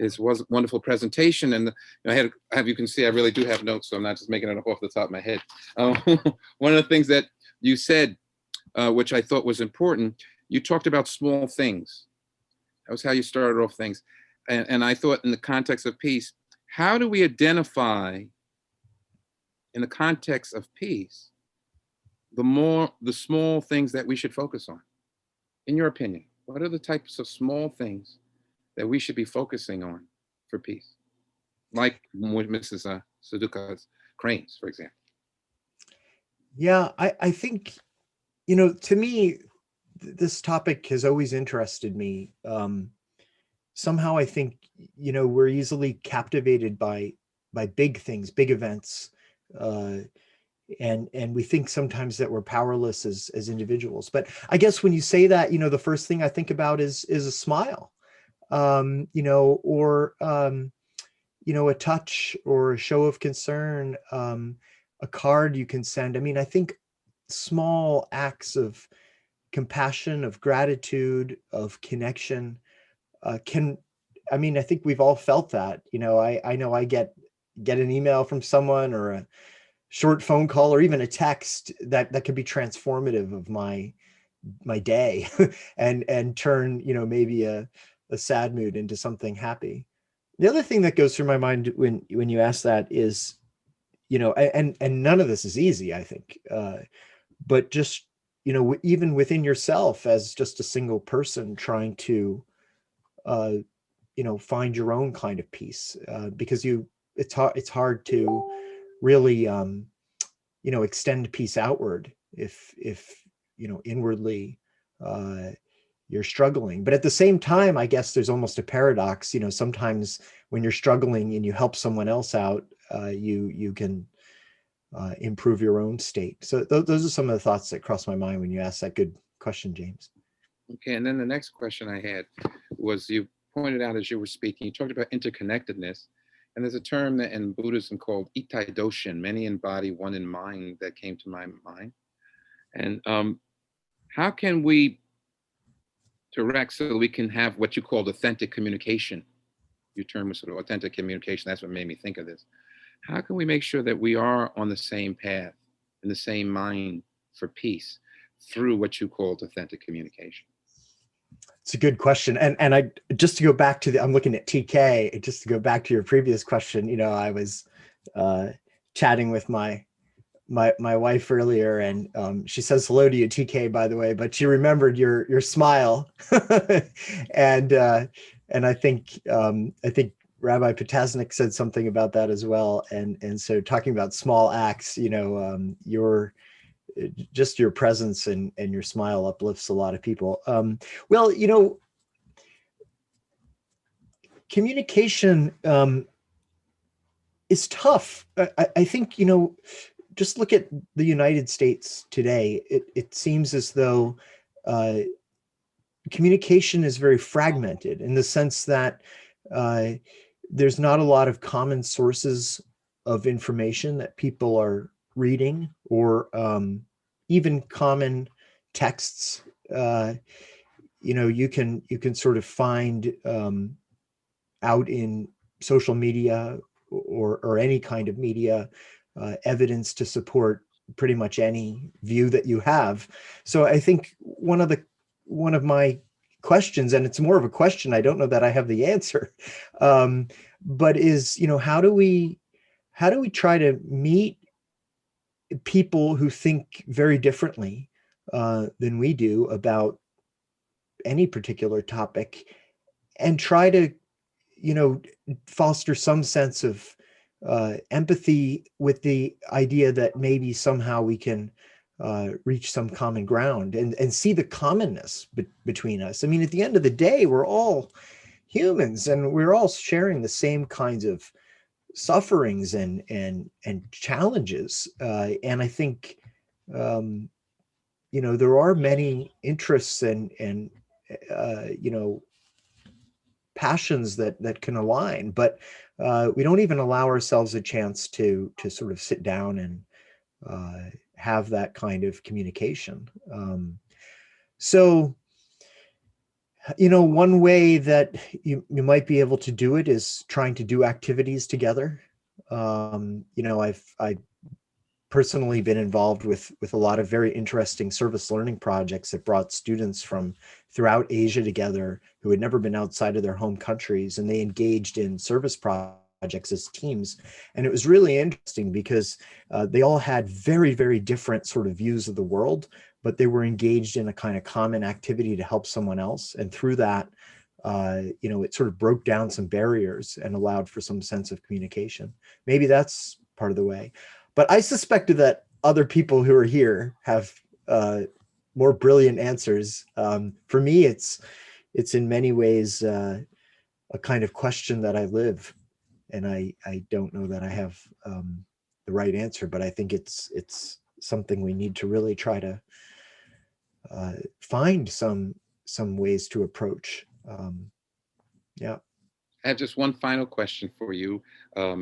S1: It was a wonderful presentation, and you can see I really do have notes, so I'm not just making it up off the top of my head. One of the things that you said, which I thought was important, you talked about small things. That was how you started off things, and I thought in the context of peace, how do we identify, in the context of peace, the small things that we should focus on? In your opinion, what are the types of small things that we should be focusing on for peace? Like with Mrs. Suduka's cranes, for example.
S10: Yeah, I think, you know, to me, this topic has always interested me. Somehow I think, you know, we're easily captivated by big things, big events. And we think sometimes that we're powerless as individuals. But I guess when you say that, you know, the first thing I think about is a smile. You know, or, you know, a touch or a show of concern, a card you can send. I mean, I think small acts of compassion, of gratitude, of connection I think we've all felt that. You know, I know I get an email from someone or a short phone call or even a text that could be transformative of my day and turn, you know, maybe a sad mood into something happy. The other thing that goes through my mind when you ask that is, and none of this is easy, I think, but just, even within yourself as just a single person trying to, find your own kind of peace, because it's hard to really, extend peace outward if inwardly, you're struggling. But at the same time, I guess there's almost a paradox. Sometimes when you're struggling and you help someone else out, you can improve your own state. So those are some of the thoughts that crossed my mind when you asked that good question, James.
S1: Okay, and then the next question I had was, you pointed out as you were speaking, you talked about interconnectedness, and there's a term that in Buddhism called Itai Doshin, many in body, one in mind, that came to my mind. And how can we direct so that we can have what you called authentic communication? Your term was sort of authentic communication. That's what made me think of this. How can we make sure that we are on the same path, in the same mind for peace through what you called authentic communication?
S10: It's a good question. And I, just to go back to I'm looking at TK, just to go back to your previous question, I was chatting with my wife earlier, and she says hello to you, TK, by the way, but she remembered your smile. and I think Rabbi Potasnik said something about that as well. And so talking about small acts, your presence and your smile uplifts a lot of people. Well, communication is tough. I think, just look at the United States today. It seems as though communication is very fragmented in the sense that there's not a lot of common sources of information that people are reading, or even common texts. You can sort of find out in social media or any kind of media evidence to support pretty much any view that you have. So I think one of my questions, and it's more of a question, I don't know that I have the answer, but is, how do we try to meet people who think very differently than we do about any particular topic, and try to, foster some sense of empathy with the idea that maybe somehow we can reach some common ground and see the commonness between us. I mean, at the end of the day, we're all humans, and we're all sharing the same kinds of sufferings and challenges. And I think, there are many interests and passions that can align, but we don't even allow ourselves a chance to sort of sit down and have that kind of communication. So, one way that you might be able to do it is trying to do activities together. I've personally been involved with a lot of very interesting service learning projects that brought students from throughout Asia together who had never been outside of their home countries, and they engaged in service projects as teams. And it was really interesting because they all had very, very different sort of views of the world, but they were engaged in a kind of common activity to help someone else. And through that, it sort of broke down some barriers and allowed for some sense of communication. Maybe that's part of the way. But I suspected that other people who are here have more brilliant answers. For me, it's in many ways a kind of question that I live, and I don't know that I have the right answer, but I think it's something we need to really try to find some ways to approach. Yeah.
S1: I have just one final question for you,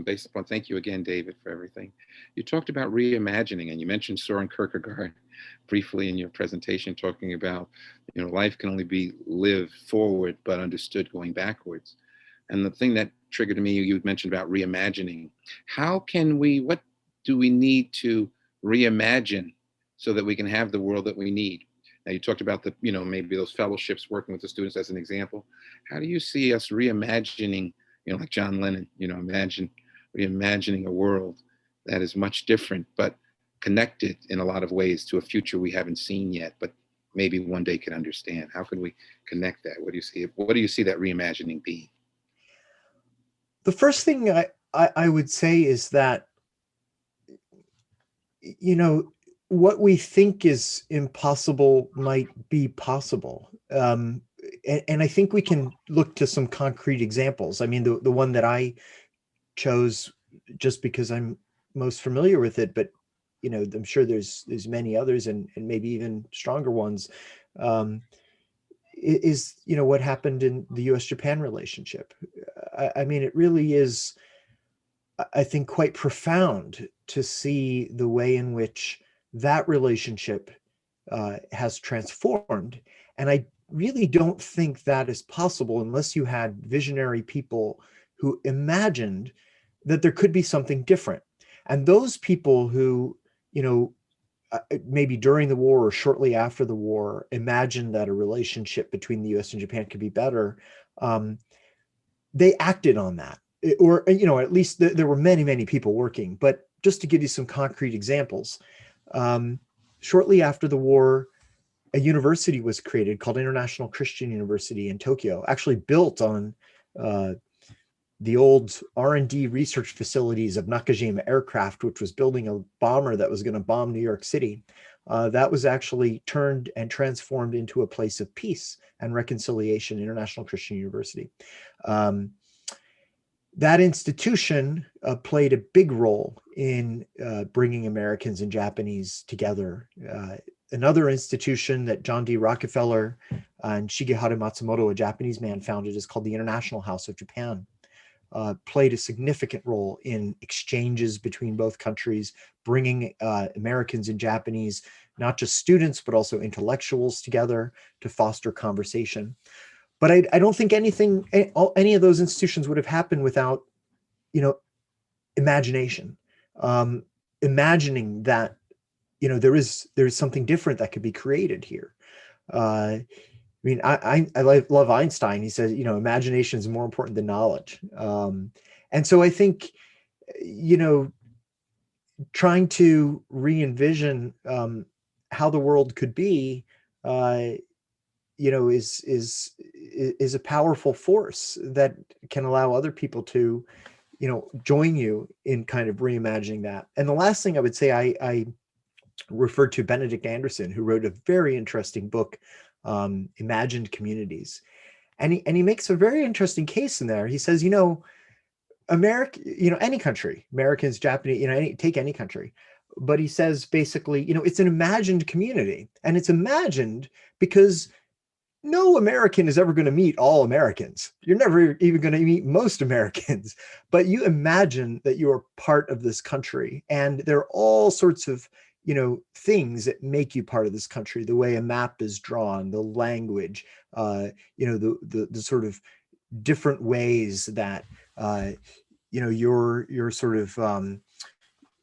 S1: based upon, thank you again, David, for everything. You talked about reimagining, and you mentioned Soren Kierkegaard briefly in your presentation, talking about, life can only be lived forward, but understood going backwards. And the thing that triggered me, you mentioned about reimagining. What do we need to reimagine so that we can have the world that we need? Now, you talked about maybe those fellowships, working with the students as an example. How do you see us reimagining, like John Lennon, reimagining a world that is much different, but connected in a lot of ways to a future we haven't seen yet, but maybe one day can understand. How can we connect that? What do you see? What do you see that reimagining being?
S10: The first thing I would say is that, you know, what we think is impossible might be possible. And I think we can look to some concrete examples. I mean, the one that I chose just because I'm most familiar with it, but you know, I'm sure there's many others and maybe even stronger ones, is, you know, what happened in the US-Japan relationship. I mean, it really is, I think, quite profound to see the way in which that relationship has transformed. And I really don't think that is possible unless you had visionary people who imagined that there could be something different. And those people who, you know, maybe during the war or shortly after the war, imagined that a relationship between the US and Japan could be better, they acted on that. Or, you know, at least there were many, many people working. But just to give you some concrete examples, shortly after the war, a university was created called International Christian University in Tokyo, actually built on the old R&D research facilities of Nakajima Aircraft, which was building a bomber that was going to bomb New York City. That was actually turned and transformed into a place of peace and reconciliation, International Christian University. That institution played a big role in bringing Americans and Japanese together. Another institution that John D. Rockefeller and Shigeharu Matsumoto, a Japanese man, founded is called the International House of Japan. Played a significant role in exchanges between both countries, bringing Americans and Japanese, not just students, but also intellectuals together to foster conversation. But I don't think any of those institutions would have happened without, you know, imagination, imagining that, you know, there is something different that could be created here. I mean, I love Einstein. He says, you know, imagination is more important than knowledge. And so I think, you know, trying to re-envision how the world could be, you know, is a powerful force that can allow other people to, you know, join you in kind of reimagining that. And the last thing I would say, I referred to Benedict Anderson, who wrote a very interesting book, Imagined Communities. And he makes a very interesting case in there. He says, you know, America, you know, any country, Americans, Japanese, you know, take any country. But he says basically, you know, it's an imagined community, and it's imagined because no American is ever going to meet all Americans. You're never even going to meet most Americans, but you imagine that you are part of this country, and there are all sorts of, you know, things that make you part of this country. The way a map is drawn, the language, you know, the sort of different ways that, you know, you're sort of,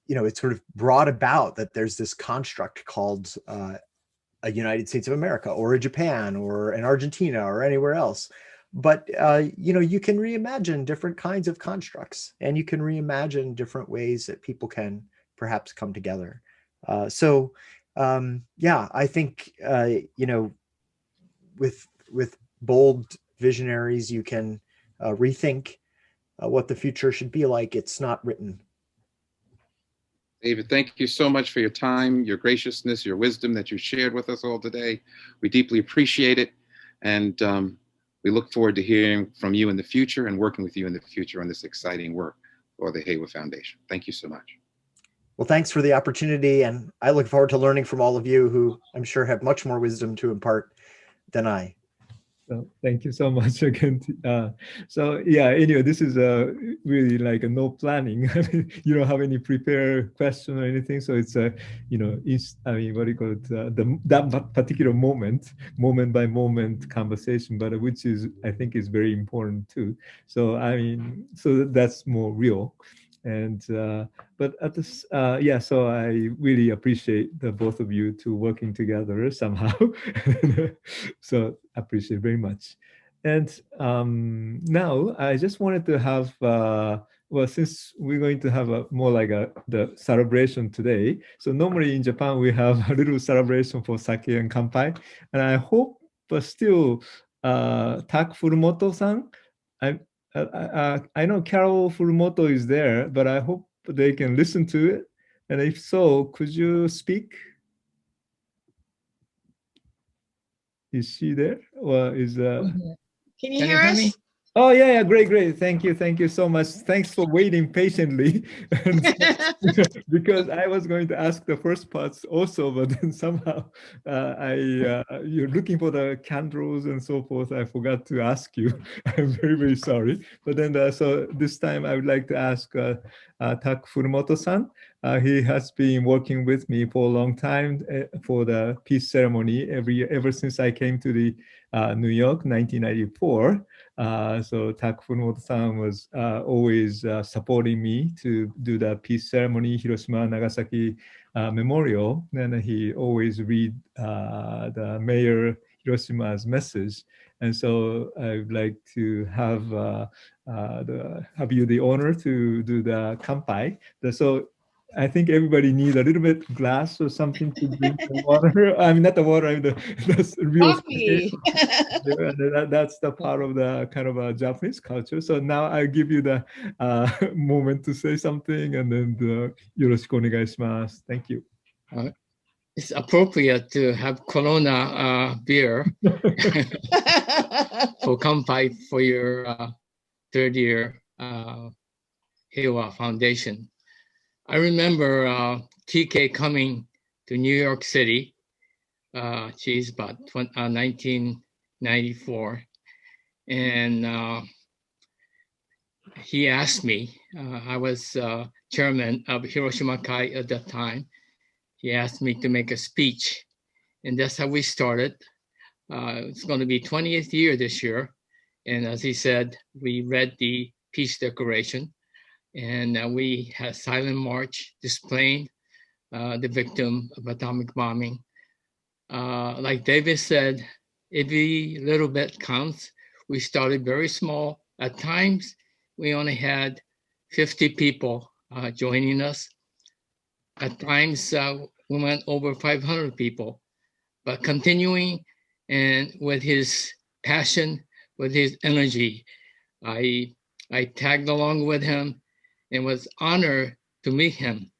S10: you know, it's sort of brought about that there's this construct called a United States of America or a Japan or an Argentina or anywhere else. But, you know, you can reimagine different kinds of constructs, and you can reimagine different ways that people can perhaps come together. So, yeah, I think, you know, with bold visionaries, you can rethink what the future should be like. It's not written.
S1: David, thank you so much for your time, your graciousness, your wisdom that you shared with us all today. We deeply appreciate it. And we look forward to hearing from you in the future and working with you in the future on this exciting work for the Heiwa Foundation. Thank you so much.
S10: Well, thanks for the opportunity. And I look forward to learning from all of you who I'm sure have much more wisdom to impart than I.
S2: So thank you so much again. So yeah, anyway, this is really like a no planning. I mean, you don't have any prepared question or anything. So it's you know, I mean, what do you call it? That particular moment by moment conversation, but which is, I think, is very important too. So I mean, so that's more real. And but at this, yeah, so I really appreciate the both of you to working together somehow. So I appreciate very much. And now I just wanted to have well, since we're going to have a more like the celebration today, so normally in Japan we have a little celebration for sake and kanpai, and I hope, but still, Tak Furumoto-san, I know Carol Furumoto is there, but I hope they can listen to it. And if so, could you speak? Is she there, or is
S11: Can you hear us?
S2: Oh yeah, great. Thank you so much. Thanks for waiting patiently. Because I was going to ask the first parts also, but then somehow you're looking for the candles and so forth. I forgot to ask you. I'm very sorry. But then so this time I would like to ask Tak Furumoto-san. He has been working with me for a long time for the peace ceremony ever since I came to the New York, 1994. So Tak Furumoto-san was always supporting me to do the peace ceremony, Hiroshima, Nagasaki memorial. And he always read the Mayor Hiroshima's message. And so I would like to have you the honor to do the kanpai. So I think everybody needs a little bit glass or something to drink the water. I mean, not the water, I mean the real
S11: Coffee.
S2: That's the part of the kind of a Japanese culture. So now I give you the moment to say something, and then yoroshiku onegaishimasu. Thank you.
S12: It's appropriate to have Corona beer for kanpai for your third year Heiwa Foundation. I remember TK coming to New York City, about 1994, and he asked me, I was chairman of Hiroshima Kai at that time, he asked me to make a speech, and that's how we started. It's going to be 20th year this year, and as he said, we read the Peace Declaration, and we had silent march displaying the victim of atomic bombing. Like David said, every little bit counts. We started very small. At times, we only had 50 people joining us. At times, we went over 500 people. But continuing and with his passion, with his energy, I tagged along with him and was honored to meet him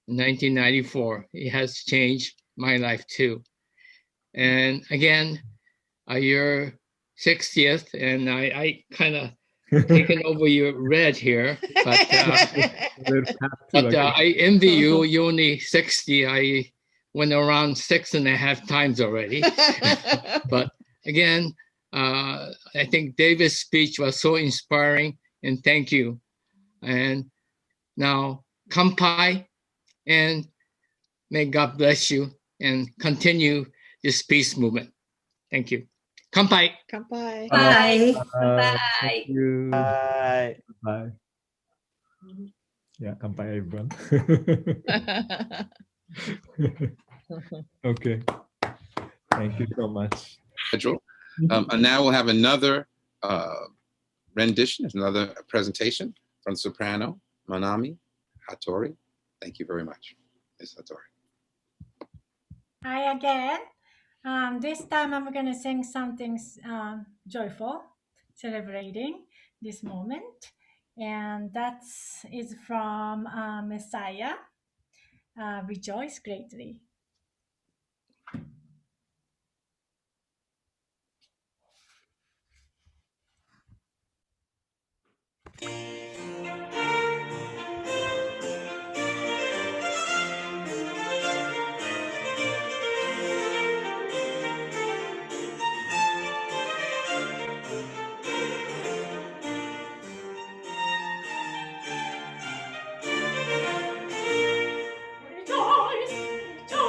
S12: in 1994. He has changed my life too. And again, your 60th, and I kind of taken over your red here, but I envy you. You're only 60. I went around 6.5 times already. But again, I think David's speech was so inspiring, and thank you. And now, kanpai, and may God bless you and continue this peace movement. Thank you. Kanpai.
S11: Kanpai.
S13: Bye.
S2: Thank you.
S10: Bye.
S2: Bye. Yeah, kanpai, everyone. Okay. Thank you so much.
S1: And now we'll have another rendition, another presentation from soprano Manami Hattori. Thank you very much, Ms. Hattori.
S9: Hi again. This time I'm going to sing something joyful, celebrating this moment. And that is from Messiah, Rejoice Greatly. Rejoice, rejoice.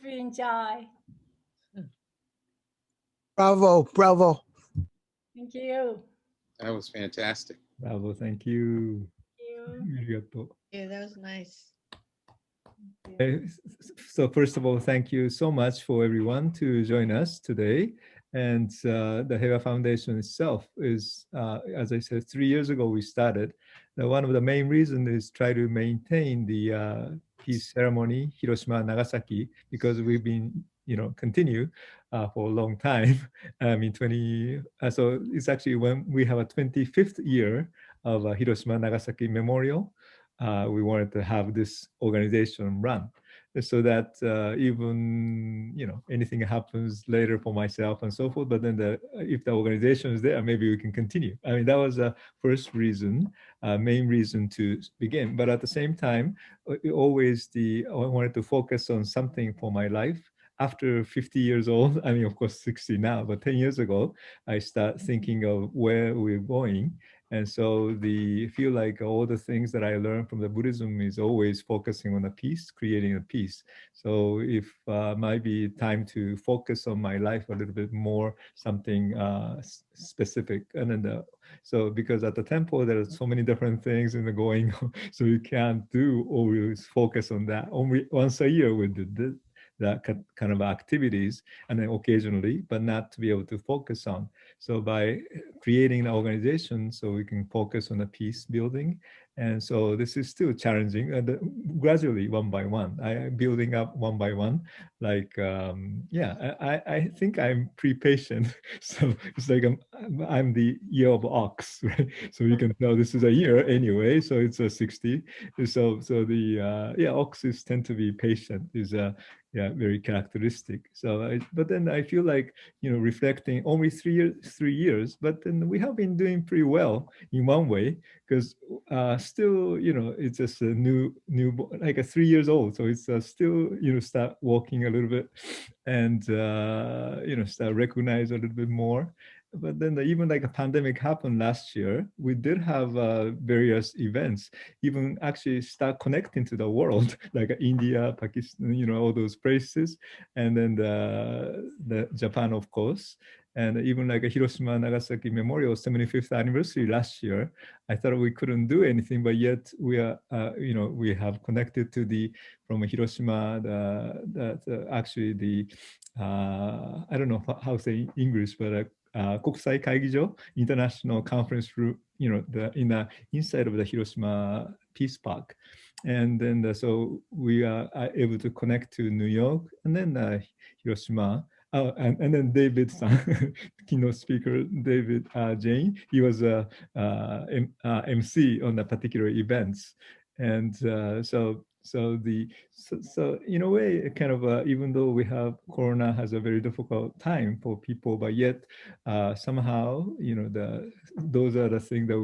S9: We enjoy.
S13: Bravo, bravo.
S9: Thank you.
S1: That was fantastic.
S2: Bravo, thank you.
S9: Thank you.
S11: Yeah, that was nice.
S2: So first of all, thank you so much for everyone to join us today. And the Heiwa Foundation itself is, as I said, 3 years ago we started. Now, one of the main reasons is try to maintain the peace ceremony, Hiroshima, Nagasaki, because we've been, continue for a long time. I mean, so it's actually when we have a 25th year of Hiroshima, Nagasaki Memorial. We wanted to have this organization run so that even anything happens later for myself and so forth, but then if the organization is there, maybe we can continue. I mean, that was the first reason, main reason to begin. But at the same time, always I wanted to focus on something for my life. After 50 years old, I mean, of course, 60 now, but 10 years ago, I start thinking of where we're going. And so I feel like all the things that I learned from the Buddhism is always focusing on a peace, creating a peace. So if might be time to focus on my life a little bit more, something specific. And then so because at the temple, there are so many different things in the going on, so you can't do always focus on that. Only once a year we do that kind of activities, and then occasionally, but not to be able to focus on. So by creating an organization, so we can focus on the peace building. And so this is still challenging, gradually, one by one. I am building up one by one. Like, yeah, I think I'm pretty patient. So it's like I'm the year of ox, right? So you can tell this is a year anyway. So it's a 60. So the yeah, oxes tend to be patient. Is yeah, very characteristic. So, but then I feel like, you know, reflecting only 3 years, but then we have been doing pretty well in one way, because still, you know, it's just a new, like a 3 years old. So it's still, you know, start walking a little bit and, you know, start recognize a little bit more. But then even like a pandemic happened last year, we did have various events, even actually start connecting to the world, like India, Pakistan, you know, all those places. And then the Japan, of course. And even like a Hiroshima, Nagasaki Memorial 75th anniversary last year, I thought we couldn't do anything, but yet we are, you know, we have connected to from Hiroshima, actually I don't know how to say English, but 国際会議場 International Conference Room, you know, in the inside of the Hiroshima Peace Park. And then so we are able to connect to New York and then Hiroshima. Oh, and then David, keynote speaker, David Jane, he was a MC on the particular events. And so in a way, kind of even though we have Corona has a very difficult time for people, but yet somehow, you know, those are the things that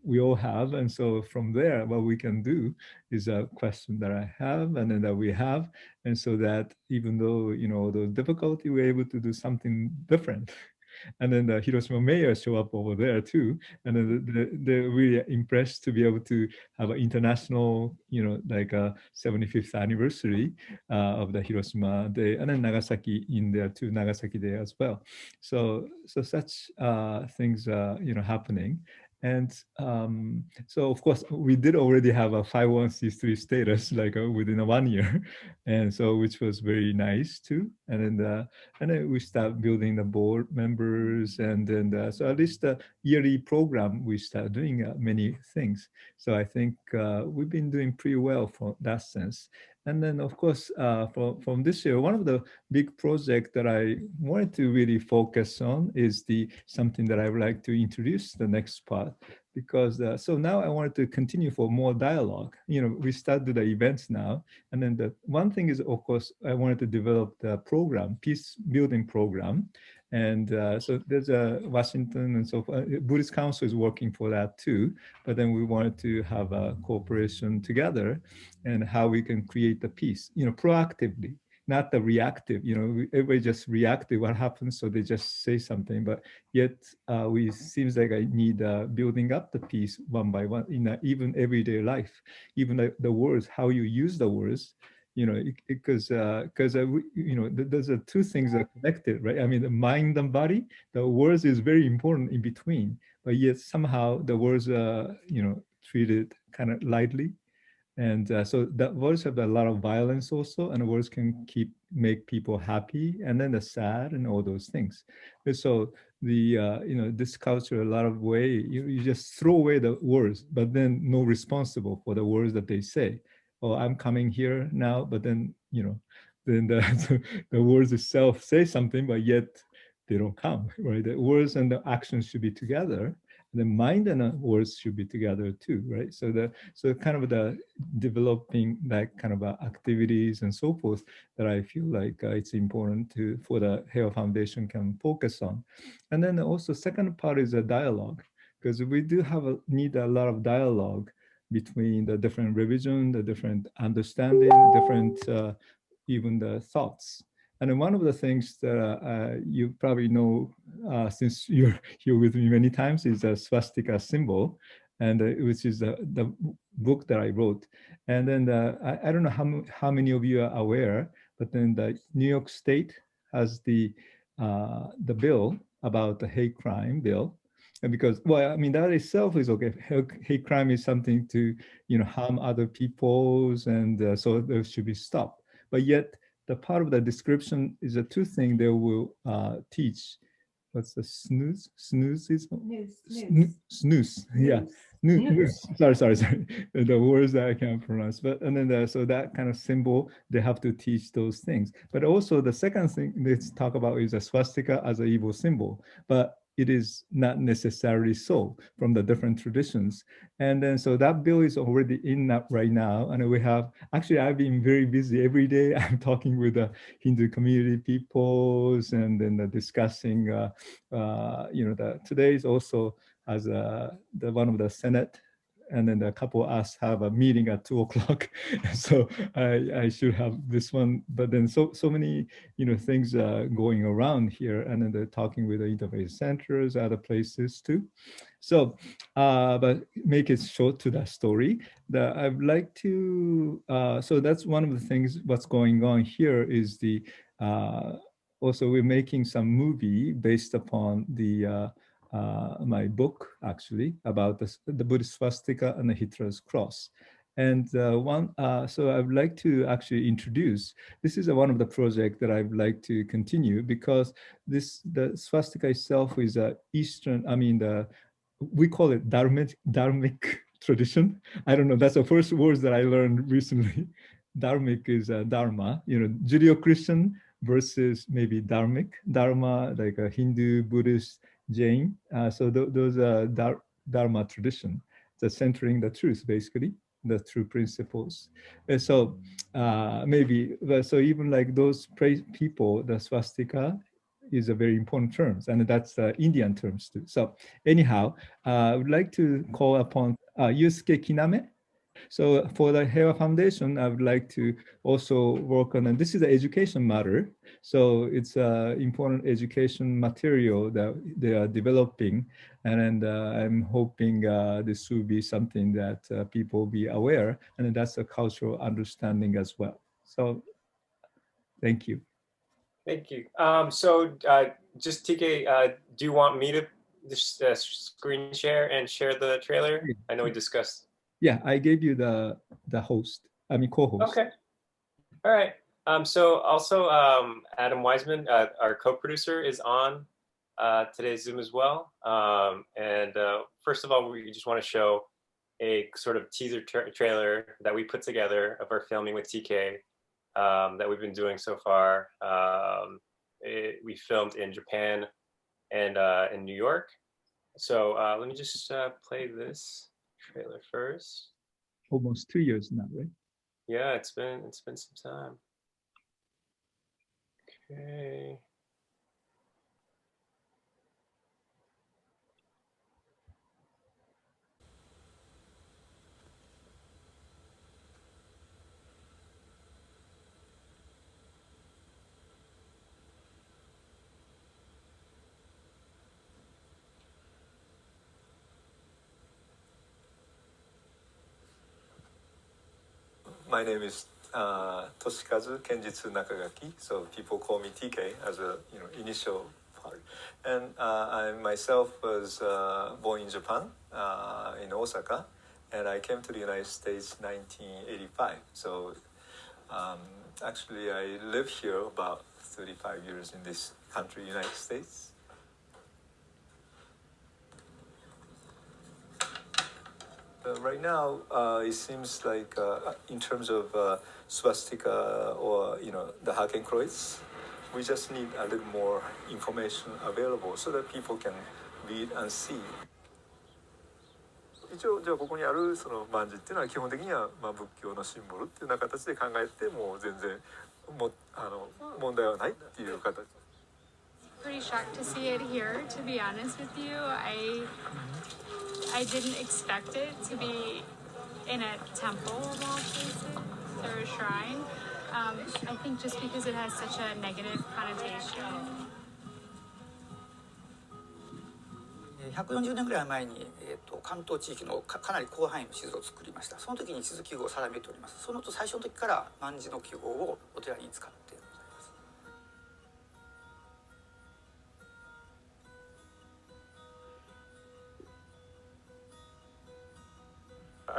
S2: we all have. And so from there, what we can do is a question that I have and then that we have. And so that even though, you know, those difficulty, we're able to do something different. And then the Hiroshima mayor show up over there too. And then they're really impressed to be able to have an international, you know, like a 75th anniversary of the Hiroshima Day, and then Nagasaki in there too, Nagasaki Day as well. So such things are, you know, happening. And so, of course, we did already have a 501c3 status like within 1 year, and so which was very nice too. And then we start building the board members, and then so at least the yearly program we start doing many things. So I think we've been doing pretty well for that sense. And then, of course, from this year, one of the big projects that I wanted to really focus on is something that I would like to introduce the next part, because so now I wanted to continue for more dialogue. You know, we started the events now, and then the one thing is, of course, I wanted to develop the program, peace building program. And so there's a Washington and so forth. Buddhist Council is working for that too. But then we wanted to have a cooperation together and how we can create the peace, you know, proactively, not the reactive, you know, everybody just reactive, what happens, so they just say something. But yet we seems like I need building up the peace one by one in even everyday life, even the words, how you use the words. You know, because you know, there's two things that are connected, right? I mean, the mind and body, the words is very important in between, but yet somehow the words are, you know, treated kind of lightly. And so that words have a lot of violence also, and words can make people happy, and then the sad and all those things. And so you know, this culture, a lot of way, you just throw away the words, but then no responsible for the words that they say. Oh, I'm coming here now, but then, you know, then the words itself say something, but yet they don't come, right? The words and the actions should be together. The mind and the words should be together too, right? So kind of the developing that kind of activities and so forth that I feel like it's important for the Heiwa Foundation can focus on. And then also second part is a dialogue, because we do need a lot of dialogue between the different religion, the different understanding, different even the thoughts. And then one of the things that you probably know, since you're here with me many times, is a swastika symbol, and which is the book that I wrote. And then I don't know how many of you are aware, but then the New York State has the bill about the hate crime bill. And because, well, I mean, that itself is okay. Hate crime is something to, harm other peoples, and so those should be stopped. But yet, the part of the description is a two thing they will teach. What's the snooze? Snooze. Yeah. Snooze. Sorry. The words that I can't pronounce. But and then so that kind of symbol, they have to teach those things. But also the second thing let's talk about is a swastika as an evil symbol. But it is not necessarily so from the different traditions. And then so that bill is already in right now. And we have, actually I've been very busy every day. I'm talking with the Hindu community peoples and then discussing, today is also as the one of the Senate, and then a couple of us have a meeting at 2:00. So I should have this one, but then so many, things going around here, and then they're talking with the interfaith centers, other places too. So, but make it short to that story. I'd like to, so that's one of the things, what's going on here is also we're making some movie based upon my book, actually, about the Buddhist swastika and the Hitler's cross. And so I would like to actually introduce, this is one of the projects that I would like to continue, because the swastika itself is Eastern, we call it dharmic tradition. I don't know, that's the first words that I learned recently. Dharmic is dharma, Judeo-Christian versus maybe dharmic. Dharma, like a Hindu, Buddhist, Jain. So those are dharma tradition, the centering the truth, basically, the true principles. And so so even like those people, the swastika is a very important terms, and that's Indian terms too. So anyhow, I would like to call upon Yusuke Kiname. So for the Heiwa Foundation, I would like to also work on, and this is the education matter. So it's important education material that they are developing. And I'm hoping this will be something that people be aware, and that's a cultural understanding as well. So thank you.
S14: Thank you. Just TK, do you want me to screen share and share the trailer? I know we discussed.
S2: Yeah, I gave you the co-host.
S14: Okay. All right. So also Adam Wiseman, our co-producer, is on today's Zoom as well. First of all, we just want to show a sort of teaser trailer that we put together of our filming with TK that we've been doing so far. We filmed in Japan and in New York. So let me just play this trailer first.
S2: Almost 2 years now, right?
S14: Yeah, it's been some time. Okay.
S15: My name is Toshikazu Kenjitsu Nakagaki, so people call me TK as a initial part. And I myself was born in Japan, in Osaka, and I came to the United States in 1985. So actually I live here about 35 years in this country, United States. Right now, it seems like in terms of swastika or the Hakenkreuz, we just need a little more information available so that people can read and see. 一応じゃあここにあるその曼珠っていうのは基本的には仏教のシンボルっていうような形で考えても全然問題はないっていう形。
S16: Pretty shocked to see it here, to be honest with you. I didn't expect it to be in a temple of all places, or a shrine. I think just because it has such a negative connotation.
S17: 140年ぐらい前に、関東地域の かなり広範囲の地図を作りました。その時に地図記号を定めております。その最初の時から卍の記号をお寺に使ってございます。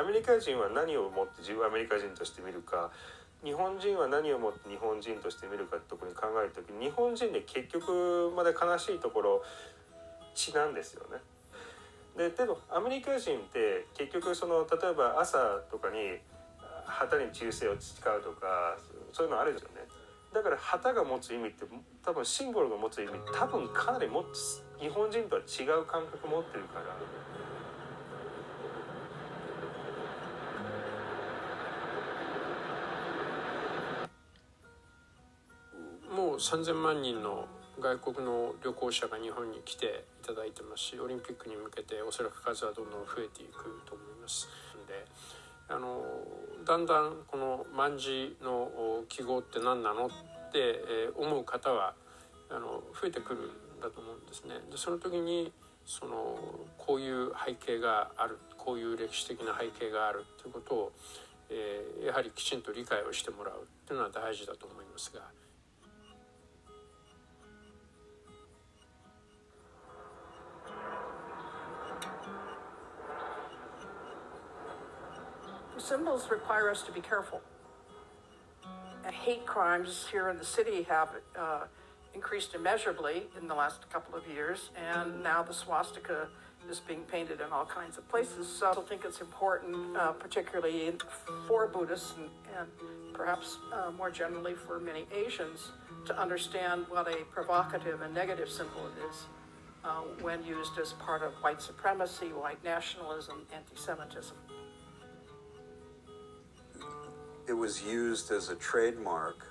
S18: アメリカ人は何をもって自分をアメリカ人として見るか、日本人は何をもって日本人として見るかってところに考えるときに、日本人で結局まで悲しいところ血なんですよね。でもアメリカ人って結局その例えば朝とかに旗に忠誠を誓うとかそういうのあるですよね。だから旗が持つ意味って多分シンボルが持つ意味多分かなりもっと日本人とは違う感覚持ってるから。
S19: もう3000万人の外国の旅行者が日本に来ていただいてますし、オリンピックに向けておそらく数はどんどん増えていくと思いますので、だんだんこの卍の記号って何なのって思う方は増えてくるんだと思うんですね。でその時にこういう背景がある、こういう歴史的な背景があるということを、やはりきちんと理解をしてもらうというのは大事だと思いますが。
S20: Symbols require us to be careful. Hate crimes here in the city have increased immeasurably in the last couple of years, and now the swastika is being painted in all kinds of places. So I think it's important, particularly for Buddhists and perhaps more generally for many Asians, to understand what a provocative and negative symbol it is when used as part of white supremacy, white nationalism, anti-Semitism.
S21: It was used as a trademark,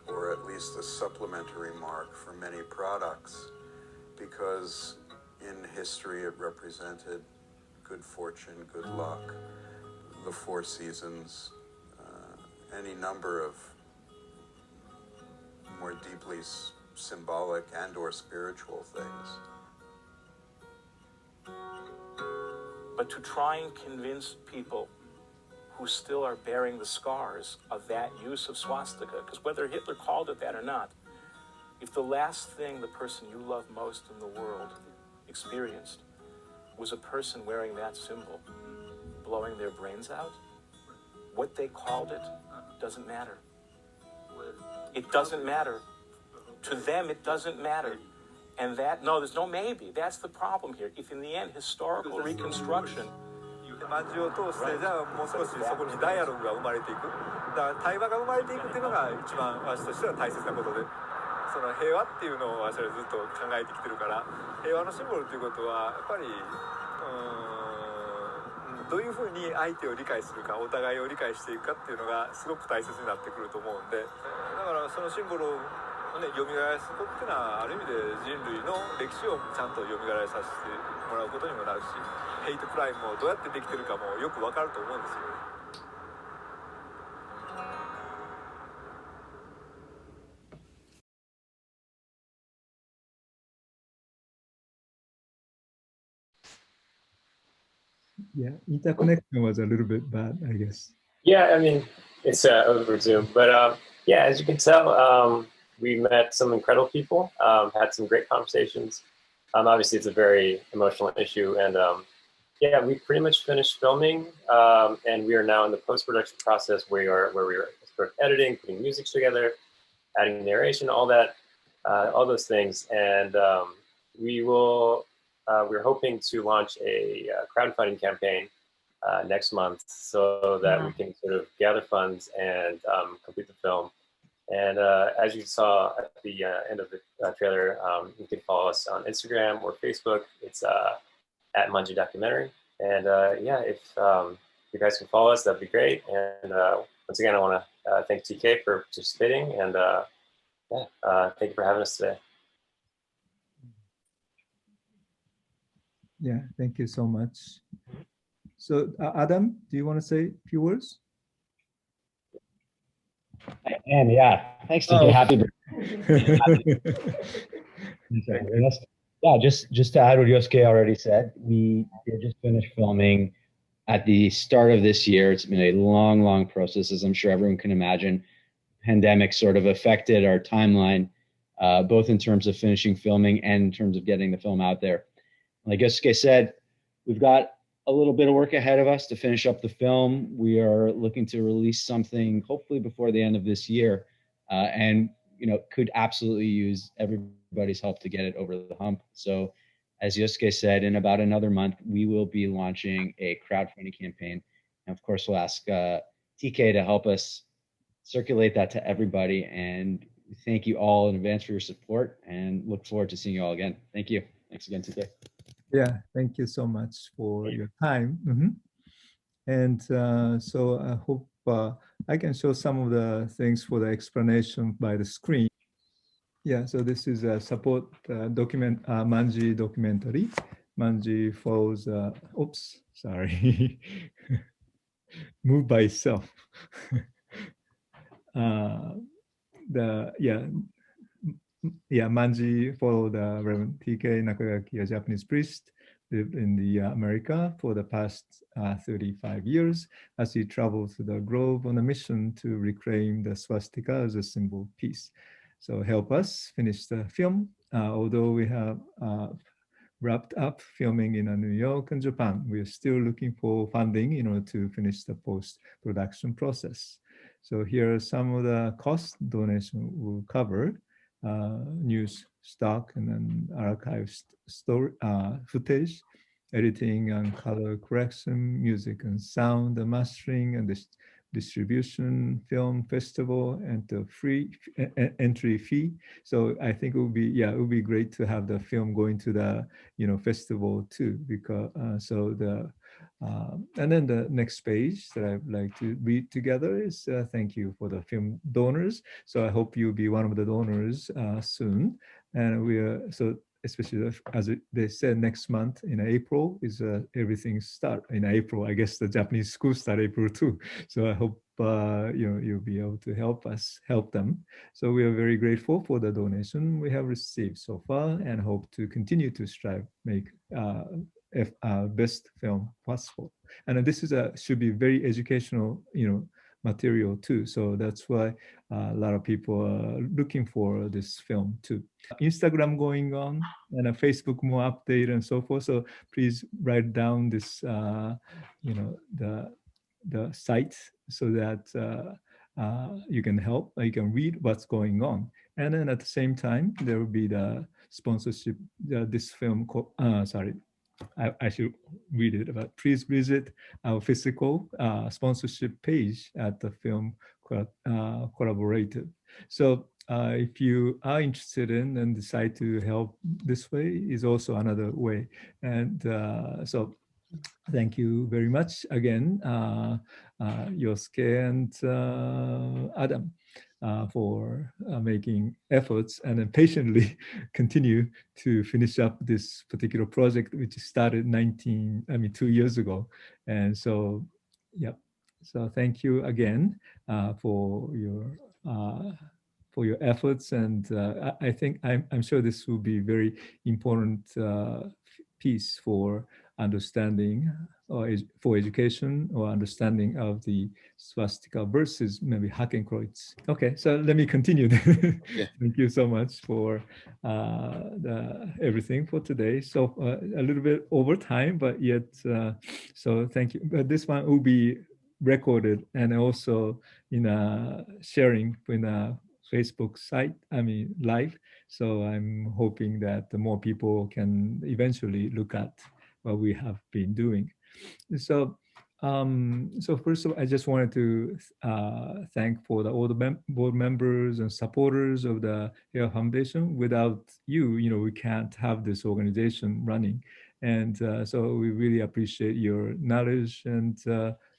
S21: or at least a supplementary mark for many products, because in history it represented good fortune, good luck, the four seasons, any number of more deeply symbolic and or spiritual things.
S22: But to try and convince people who still are bearing the scars of that use of swastika, because whether Hitler called it that or not, if the last thing the person you love most in the world experienced was a person wearing that symbol, blowing their brains out, what they called it doesn't matter. It doesn't matter. To them, it doesn't matter. And no, there's no maybe. That's the problem here. If in the end, historical reconstruction
S15: 卍を通してじゃあもう少しそこにダイアログが生まれていく、だから対話が生まれていくっていうのが一番私としては大切なことで、その平和っていうのを私はずっと考えてきてるから、平和のシンボルっていうことはやっぱりどういうふうに相手を理解するか、お互いを理解していくかっていうのがすごく大切になってくると思うんで、だからそのシンボルをね、蘇らすことっていうのはある意味で人類の歴史をちゃんと蘇らさせてもらうことにもなるし、ヘイトクライムもどうやってできてるかもよくわかると思うんですよ。
S2: Yeah, interconnection was a little bit bad, I guess.
S14: Yeah, I mean, it's over Zoom, but yeah, as you can tell, we met some incredible people, had some great conversations. Obviously, it's a very emotional issue, and yeah, we pretty much finished filming, and we are now in the post-production process where we are sort of editing, putting music together, adding narration, all that, all those things, and we're hoping to launch a crowdfunding campaign next month so that we can sort of gather funds and complete the film. And as you saw at the end of the trailer, you can follow us on Instagram or Facebook. It's at Manji Documentary. And yeah, if you guys can follow us, that'd be great. And once again, I want to thank TK for participating. And yeah, thank you for having us today.
S2: Yeah, thank you so much. So Adam, do you want to say a few words?
S3: And yeah, thanks to
S2: Oh.
S3: happy birthday. Yeah, just to add what Yosuke already said, we did just finish filming at the start of this year. It's been a long, long process, as I'm sure everyone can imagine. Pandemic sort of affected our timeline, both in terms of finishing filming and in terms of getting the film out there. Like Yosuke said, we've got a little bit of work ahead of us to finish up the film. We are looking to release something hopefully before the end of this year, and could absolutely use everybody's help to get it over the hump. So as Yosuke said, in about another month, we will be launching a crowdfunding campaign. And of course, we'll ask TK to help us circulate that to everybody. And thank you all in advance for your support, and look forward to seeing you all again. Thank you. Thanks again, TK.
S2: Yeah, thank you so much for your time. And so I hope I can show some of the things for the explanation by the screen. Yeah, so this is a support Manji documentary. Manji follows, oops, sorry, move by itself. Manji followed Reverend TK Nakagaki, a Japanese priest, lived in the America for the past 35 years as he traveled to the globe on a mission to reclaim the swastika as a symbol of peace. So help us finish the film. Although we have wrapped up filming in New York and Japan, we are still looking for funding in order to finish the post-production process. So here are some of the cost donation will cover. News stock and then archive footage, editing and color correction, music and sound, and mastering and distribution, film festival, and the free entry fee. So I think it would be great to have the film going to the festival too, because and then the next page that I'd like to read together is thank you for the film donors. So I hope you'll be one of the donors soon. And we are, so especially as they said, next month in April is everything start in April. I guess the Japanese school start April too. So I hope you'll be able to help them. So we are very grateful for the donation we have received so far, and hope to continue to strive make best film possible. And this is should be very educational material too, so that's why a lot of people are looking for this film too. Instagram going on, and a Facebook more update and so forth, so please write down this the site so that you can help, you can read what's going on. And then at the same time there will be the sponsorship, this film I should read it, but please visit our physical sponsorship page at the film collaborative. So if you are interested in and decide to help this way, is also another way. And so thank you very much again, Yosuke and Adam, for making efforts and then patiently continue to finish up this particular project, which started 2 years ago. And so, so thank you again for your efforts. And I think I'm sure this will be very important piece for understanding, or for education or understanding of the swastika versus maybe Hakenkreuz. Okay, so let me continue. Thank you so much for everything for today. So a little bit over time, but yet, so thank you. But this one will be recorded and also in sharing in a Facebook site, live. So I'm hoping that more people can eventually look at what we have been doing. So, so first of all, I just wanted to thank for all the board members and supporters of the Heiwa Foundation. Without you, we can't have this organization running. And so we really appreciate your knowledge and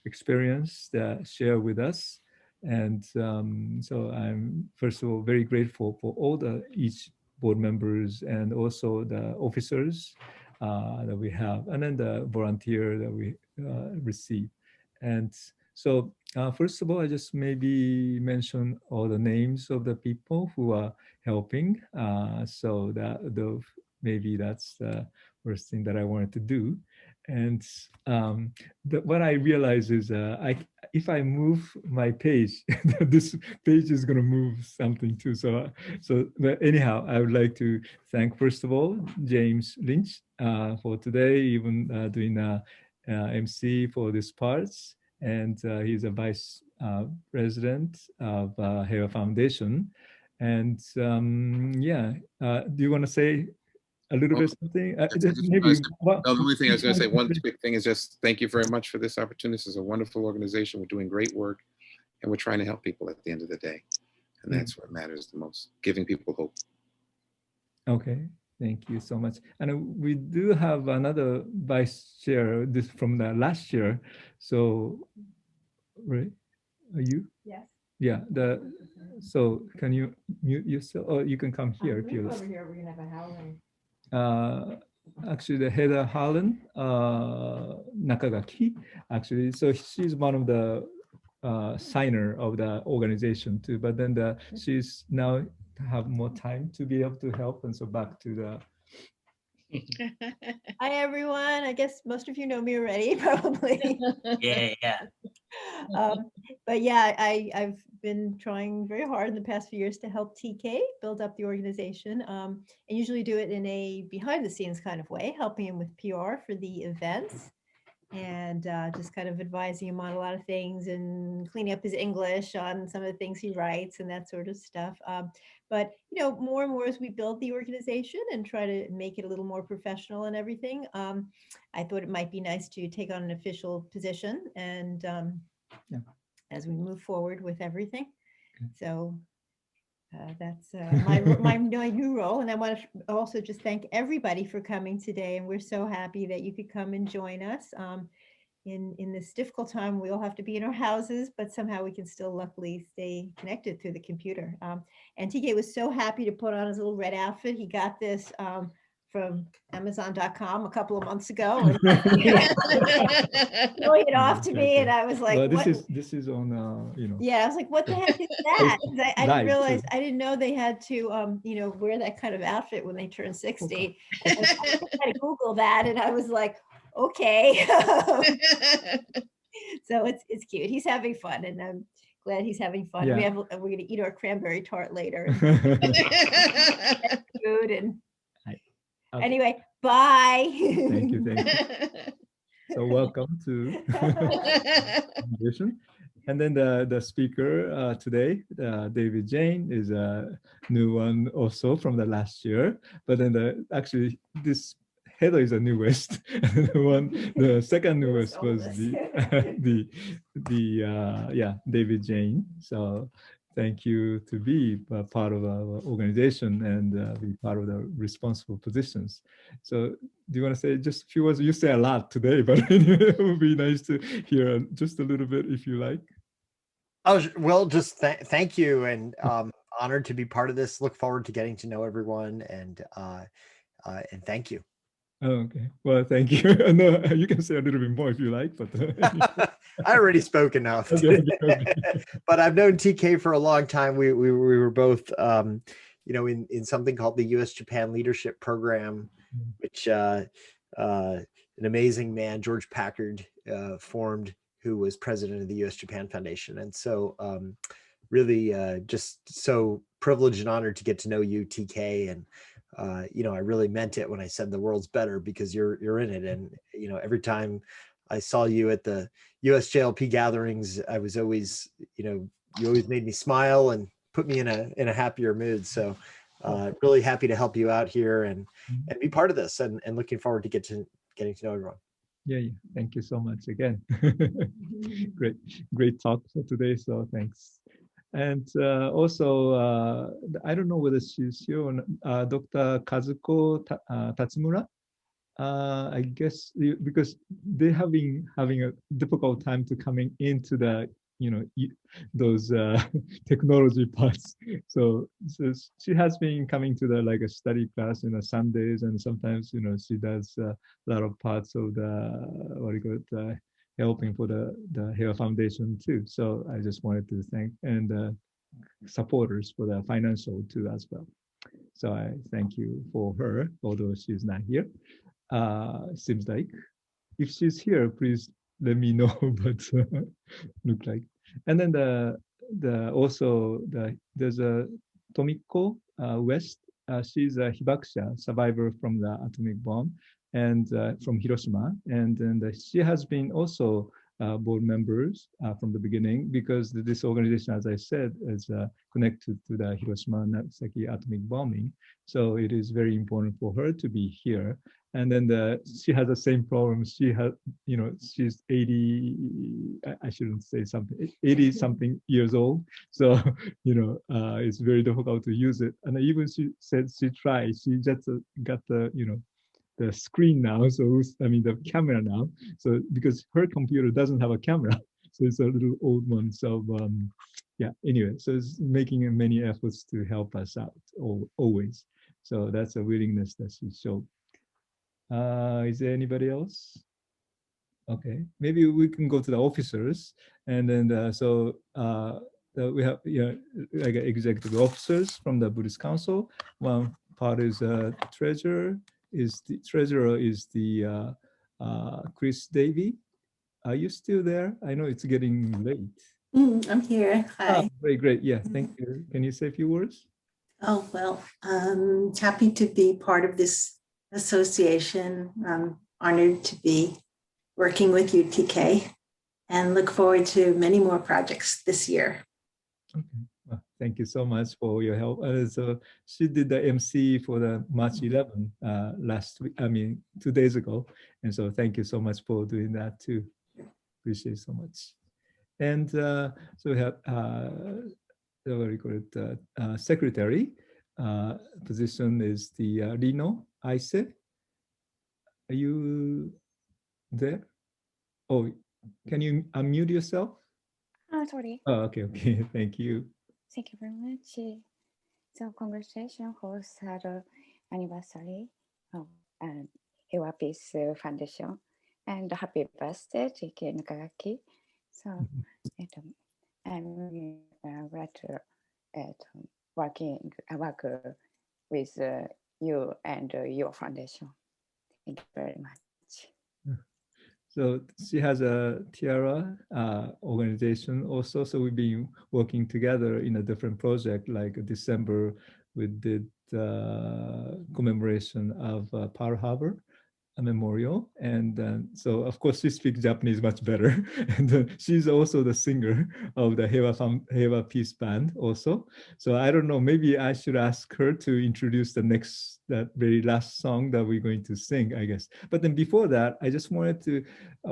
S2: experience that share with us. And so I'm first of all very grateful for all each board members and also the officers that we have, and then the volunteer that we receive. And So first of all, I just maybe mention all the names of the people who are helping. So that maybe that's the first thing that I wanted to do. And what I realize is if I move my page, this page is going to move something too. So but anyhow, I would like to thank, first of all, James Lynch for today, even doing MC for these parts. And he's a vice president of Heiwa Foundation. And yeah, do you want to say a little bit something? Maybe
S1: the only thing I was going to say, one quick thing is just thank you very much for this opportunity. This is a wonderful organization. We're doing great work, and we're trying to help people at the end of the day. And that's what matters the most, giving people hope.
S2: Okay, thank you so much. And we do have another vice chair this from the last year. So, right, are you?
S6: Yes.
S2: Yeah, so can you mute yourself, or you can come here if you like.
S4: Over here, we're gonna have a howling.
S2: Actually, the Heather Harlan, Nakagaki, actually. So she's one of the signer of the organization too, but then she's now have more time to be able to help, and so back to the.
S4: Hi everyone. I guess most of you know me already, probably.
S5: Yeah.
S4: But yeah, I've been trying very hard in the past few years to help TK build up the organization, and usually do it in a behind the scenes kind of way, helping him with PR for the events, and just kind of advising him on a lot of things and cleaning up his English on some of the things he writes and that sort of stuff. But more and more as we build the organization and try to make it a little more professional and everything, I thought it might be nice to take on an official position and as we move forward with everything. So that's my new role. And I want to also just thank everybody for coming today. And we're so happy that you could come and join us. In this difficult time, we all have to be in our houses, but somehow we can still luckily stay connected through the computer. And TK was so happy to put on his little red outfit. He got this from Amazon.com a couple of months ago, and showing it off to me, and I was like,
S2: well,
S4: what?
S2: This is on
S4: Yeah, I was like, what the heck is that? 'Cause I didn't realize, I didn't know they had to wear that kind of outfit when they turn 60. And I tried to Google that, and I was like, okay. So it's cute. He's having fun, and I'm glad he's having fun.
S2: Yeah.
S4: We're going to eat our cranberry tart later. Food and anyway, bye.
S2: Thank you. So welcome to and then the speaker today, David Jane, is a new one also from the last year. But then actually this Heather is the newest. The second newest was David Jane. So thank you to be part of our organization and be part of the responsible positions. So do you want to say just a few words? You say a lot today, but it would be nice to hear just a little bit if you like.
S10: Oh, well, just thank you, and honored to be part of this. Look forward to getting to know everyone, and thank you.
S2: Oh, okay. Well, thank you. No, you can say a little bit more if you like, but
S10: I already spoke enough.
S2: Okay.
S10: But I've known TK for a long time. We were both, in something called the U.S.-Japan Leadership Program, which an amazing man, George Packard, formed, who was president of the U.S.-Japan Foundation. And so really just so privileged and honored to get to know you, TK. And I really meant it when I said the world's better, because you're in it. And, every time I saw you at the USJLP gatherings, I was always, you always made me smile and put me in a happier mood. So really happy to help you out here and be part of this, and looking forward to getting to know everyone.
S2: Yeah. Thank you so much again. Great talk for today. So thanks. And also, I don't know whether she's here or not, Dr. Kazuko Tatsumura. I guess because they have been having a difficult time to coming into the, those technology parts. So she has been coming to the a study class in the Sundays, and sometimes she does a lot of parts of the helping for the Heiwa Foundation too. So I just wanted to thank and supporters for the financial too as well. So I thank you for her, although she's not here. Seems like if she's here, please let me know. But look like, and then there's a Tomiko West. She's a hibakusha survivor from the atomic bomb and from Hiroshima, and then she has been also board members from the beginning, because this organization, as I said, is connected to the Hiroshima and Nagasaki atomic bombing. So it is very important for her to be here. And then she has the same problem. She has, she's 80, I shouldn't say something, 80 something years old. So, it's very difficult to use it. And even she said she tried, she just got the, the screen now. So, the camera now. So, because her computer doesn't have a camera. So it's a little old one. So, yeah, anyway, so it's making many efforts to help us out always. So that's a willingness that she showed. Is there anybody else? Okay, maybe we can go to the officers, and then we have like executive officers from the Buddhist Council. One part is treasurer. The treasurer is the Chris Davey. Are you still there? I know it's getting late.
S5: I'm here. Hi.
S2: Oh, great. Yeah, thank you. Can you say a few words?
S5: Oh, well, I'm happy to be part of this association. I'm honored to be working with you, TK, and look forward to many more projects this year.
S2: Okay. Well, thank you so much for your help. So she did the MC for the March 11 last week, 2 days ago. And so thank you so much for doing that too. Appreciate it so much. And so we have what do you call it? Secretary position is the Rino Aise. Are you there? Oh, can you unmute yourself?
S7: Oh, sorry.
S2: Oh, okay. Thank you.
S7: Thank you very much. So congratulations for third anniversary of Heiwa Peace Foundation, and happy birthday to Nakagaki. So I'm glad to work with you and your foundation. Thank you very much.
S2: So she has a Tiara organization also. So we've been working together in a different project. Like December, we did commemoration of Pearl Harbor memorial, and so of course she speaks Japanese much better, and she's also the singer of the Heiwa Peace Band also. So I don't know, maybe I should ask her to introduce that very last song that we're going to sing, I guess. But then before that, I just wanted to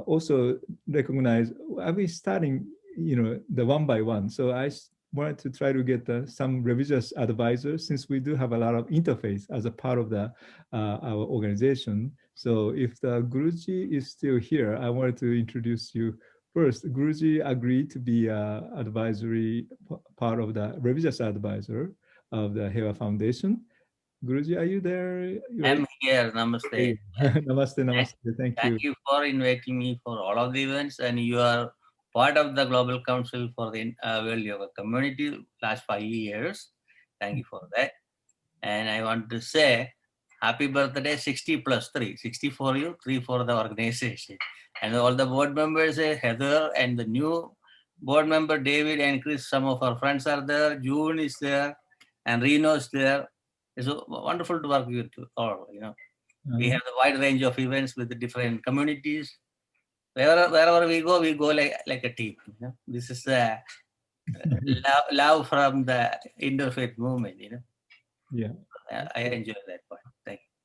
S2: also recognize, I've been starting the one by one, so I wanted to try to get some religious advisors, since we do have a lot of interfaith as a part of our organization. So if the Guruji is still here, I wanted to introduce you first. Guruji agreed to be advisory part of the religious advisor of the Heiwa Foundation. Guruji, are you there?
S23: I'm here. Namaste.
S2: Namaste. Thank you.
S23: Thank you for inviting me for all of the events, and you are part of the Global Council for the World Yoga Community last 5 years. Thank you for that. And I want to say happy birthday, 60 plus 3. 60 for you, 3 for the organization. And all the board members, Heather, and the new board member, David and Chris, some of our friends are there. June is there, and Reno is there. It's wonderful to work with you all, We have a wide range of events with the different communities. Wherever we go like a team. This is love from the Interfaith movement.
S2: Yeah,
S23: I enjoy that part.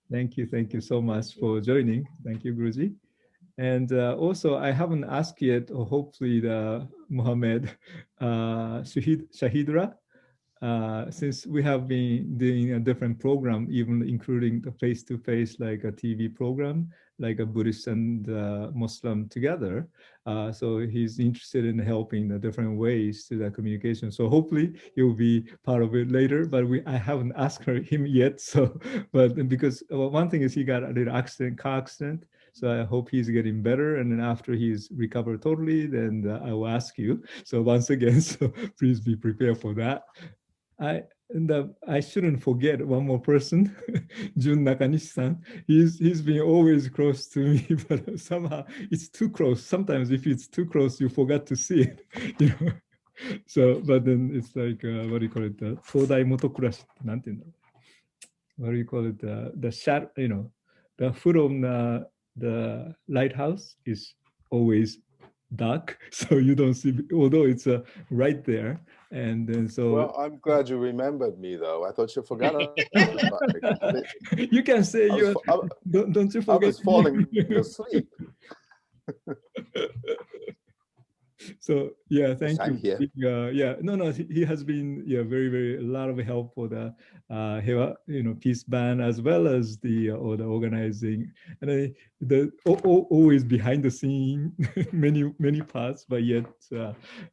S23: Thank you.
S2: Thank you so much for joining. Thank you, Guruji. And also, I haven't asked yet, or hopefully the Mohammed Shahidullah, since we have been doing a different program, even including the face-to-face, like a TV program, like a Buddhist and Muslim together. So he's interested in helping the different ways to the communication. So hopefully he'll be part of it later, but I haven't asked him yet. So, but because one thing is he got a little car accident. So I hope he's getting better. And then after he's recovered totally, then I will ask you. So once again, so please be prepared for that. I shouldn't forget one more person, Jun Nakanishi-san. He's been always close to me, but somehow it's too close. Sometimes if it's too close, you forgot to see it. You know? So, but then it's like, what do you call it? The Todai Motokurashi, what do you call it? The shadow, you know, the foot on the lighthouse is always dark, so you don't see, although it's right there. And then so.
S8: Well, I'm glad you remembered me, though. I thought you forgot about me completely.
S2: You can say don't you forget.
S8: I was falling asleep.
S2: So yeah, thank
S8: yes,
S2: you.
S8: I'm here.
S2: No, he has been very a lot of help for the Heiwa, peace band, as well as the organizing, and always behind the scene, many parts, but yet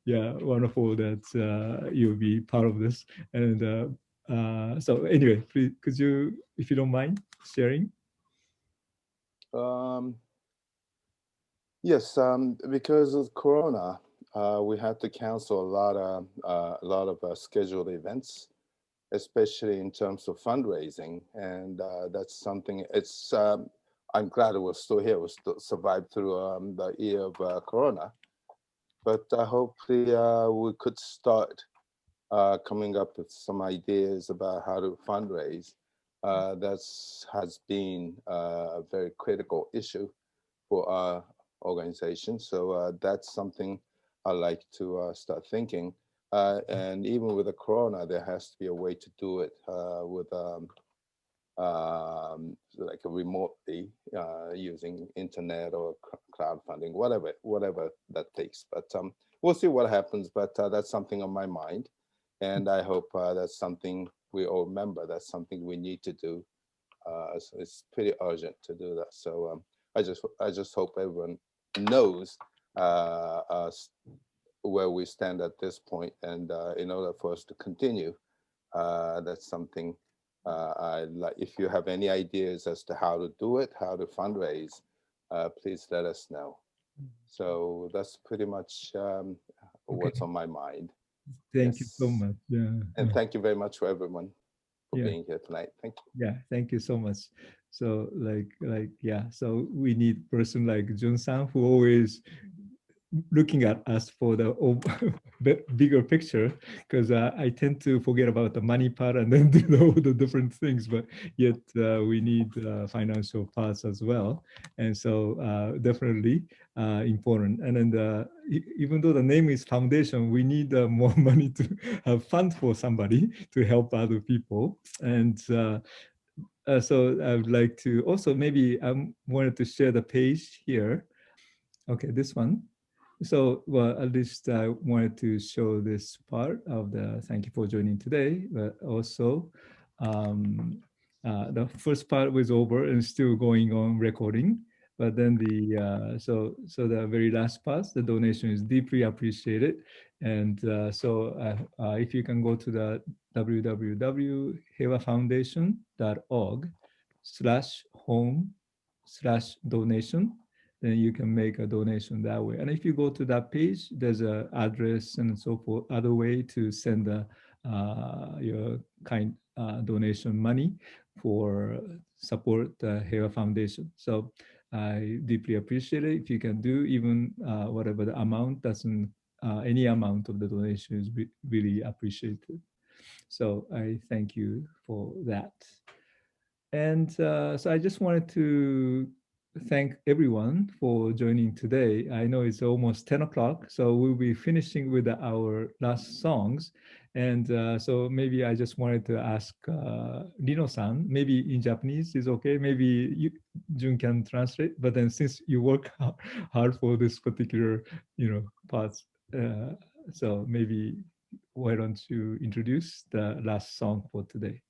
S2: wonderful that you'll be part of this. And so anyway, please, could you, if you don't mind, sharing?
S8: Yes, because of Corona, we had to cancel a lot of scheduled events, especially in terms of fundraising, and that's something. It's I'm glad we're still here. We still survived through the year of Corona, but hopefully we could start coming up with some ideas about how to fundraise. That has been a very critical issue for our organization. So that's something I like to start thinking. And even with the Corona, there has to be a way to do it with like a remotely using internet or crowdfunding, whatever that takes. But we'll see what happens. But that's something on my mind, and I hope that's something we all remember. That's something we need to do. It's pretty urgent to do that. So I just hope everyone knows where we stand at this point, and in order for us to continue, that's something I'd like. If you have any ideas as to how to do it, how to fundraise, please let us know. So that's pretty much what's on my mind.
S2: Thank you so much. Yeah,
S8: and thank you very much for everyone for being here tonight. Thank you.
S2: Yeah, thank you so much. So so we need person like Jun-san who always looking at us for the bigger picture, because I tend to forget about the money part and then do all the different things, but yet we need financial parts as well. And so definitely important. And then even though the name is foundation, we need more money to have fund for somebody to help other people. And so I would like to also, maybe I wanted to share the page here. Okay, this one. So, well, at least I wanted to show this part of the thank you for joining today, but also the first part was over and still going on recording. But then so the very last part, the donation is deeply appreciated. And so if you can go to the www.heiwafoundation.org/home/donation, then you can make a donation that way. And if you go to that page, there's an address and so forth, other way to send your kind donation money for support the Heiwa Foundation. So I deeply appreciate it. If you can do even whatever the amount, any amount of the donation is really appreciated. So I thank you for that. And so I just wanted to thank everyone for joining today. I know it's almost 10 o'clock, so we'll be finishing with our last songs. And so maybe I just wanted to ask Rino-san, maybe in Japanese is okay, maybe Jun can translate, but then since you work hard for this particular, parts, so maybe why don't you introduce the last song for today?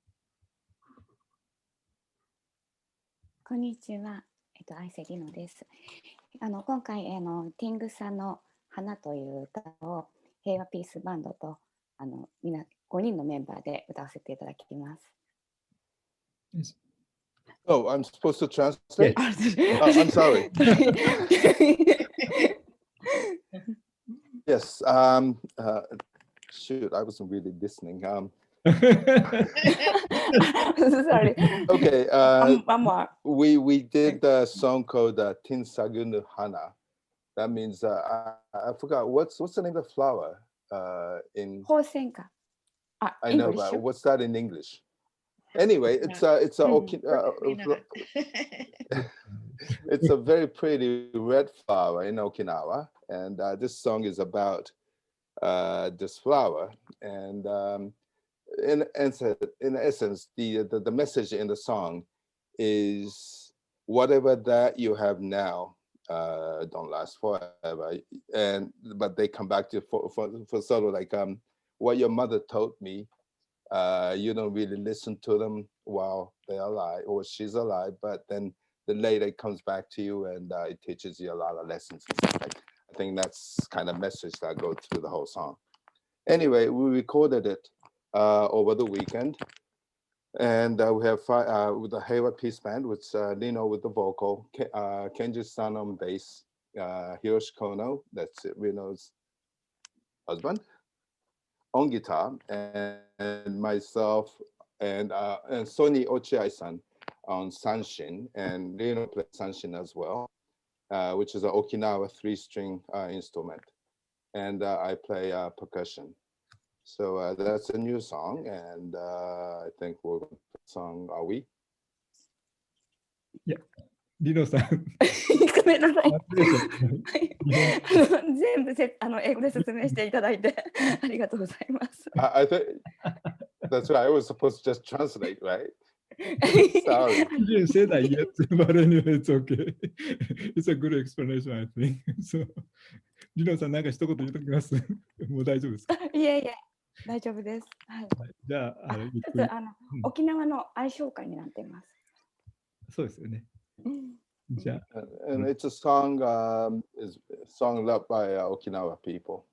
S7: こんにちは。愛瀬りのです。今回ティングさんの花という歌を平和ピースバンドと5人のメンバーで歌わせていただきます。
S8: Oh, I'm supposed to translate? I'm sorry. Yes. Shoot, I wasn't really listening.
S7: Sorry.
S8: Okay.
S7: One more.
S8: We did a song called Tin Sagunu Hana. That means I forgot what's the name of the flower in.
S7: Hosenka.
S8: I know, but what's that in English? Anyway, it's a it's a very pretty red flower in Okinawa, and this song is about this flower. And in essence, the message in the song is whatever that you have now don't last forever, but they come back to for sort of like what your mother told me. You don't really listen to them while they're alive or she's alive, but then the later it comes back to you and it teaches you a lot of lessons. I think that's kind of message that goes through the whole song. Anyway, we recorded it over the weekend, and we have with the Heiwa Peace Band, with Lino with the vocal, Kenji-san on bass, Hiroshi Kono, that's Rino's husband, on guitar, and myself, and Sony Ochiai-san on sanshin, and Rino plays sanshin as well, which is an Okinawa 3-string instrument, and I play percussion. So that's a new song, and I think we're going to put the song, are we?
S2: Yeah. リノさん。
S7: ごめんなさい。全部英語で説明していただいてありがとうございます。
S8: I think that's right. I was supposed to just translate, right? Sorry.
S2: You didn't say that yet, but anyway, it's okay. It's a good explanation, I think. So, リノさん、なんか一言言っときます。もう大丈夫ですか？
S7: いえいえ、大丈夫です。はい。
S2: じゃあ、
S7: 沖縄の愛称会になっています。
S2: そうですよね。
S8: And it's a song, is a song loved by Okinawa people.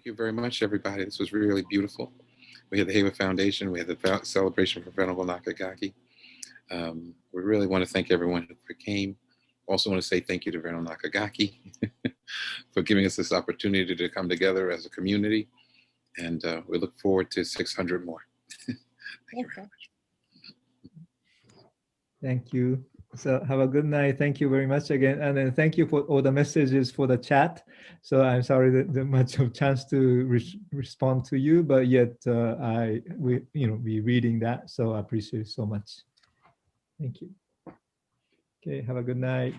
S1: Thank you very much, everybody. This was really beautiful. We had the Heiwa Foundation. We had the celebration for Venerable Nakagaki. We really want to thank everyone who came. Also want to say thank you to Venerable Nakagaki for giving us this opportunity to come together as a community. And we look forward to 600 more. Thank you very much.
S2: Thank you. So have a good night. Thank you very much again. And then thank you for all the messages for the chat. So I'm sorry that there much of chance to respond to you, but yet we reading that. So I appreciate it so much. Thank you. Okay, have a good night.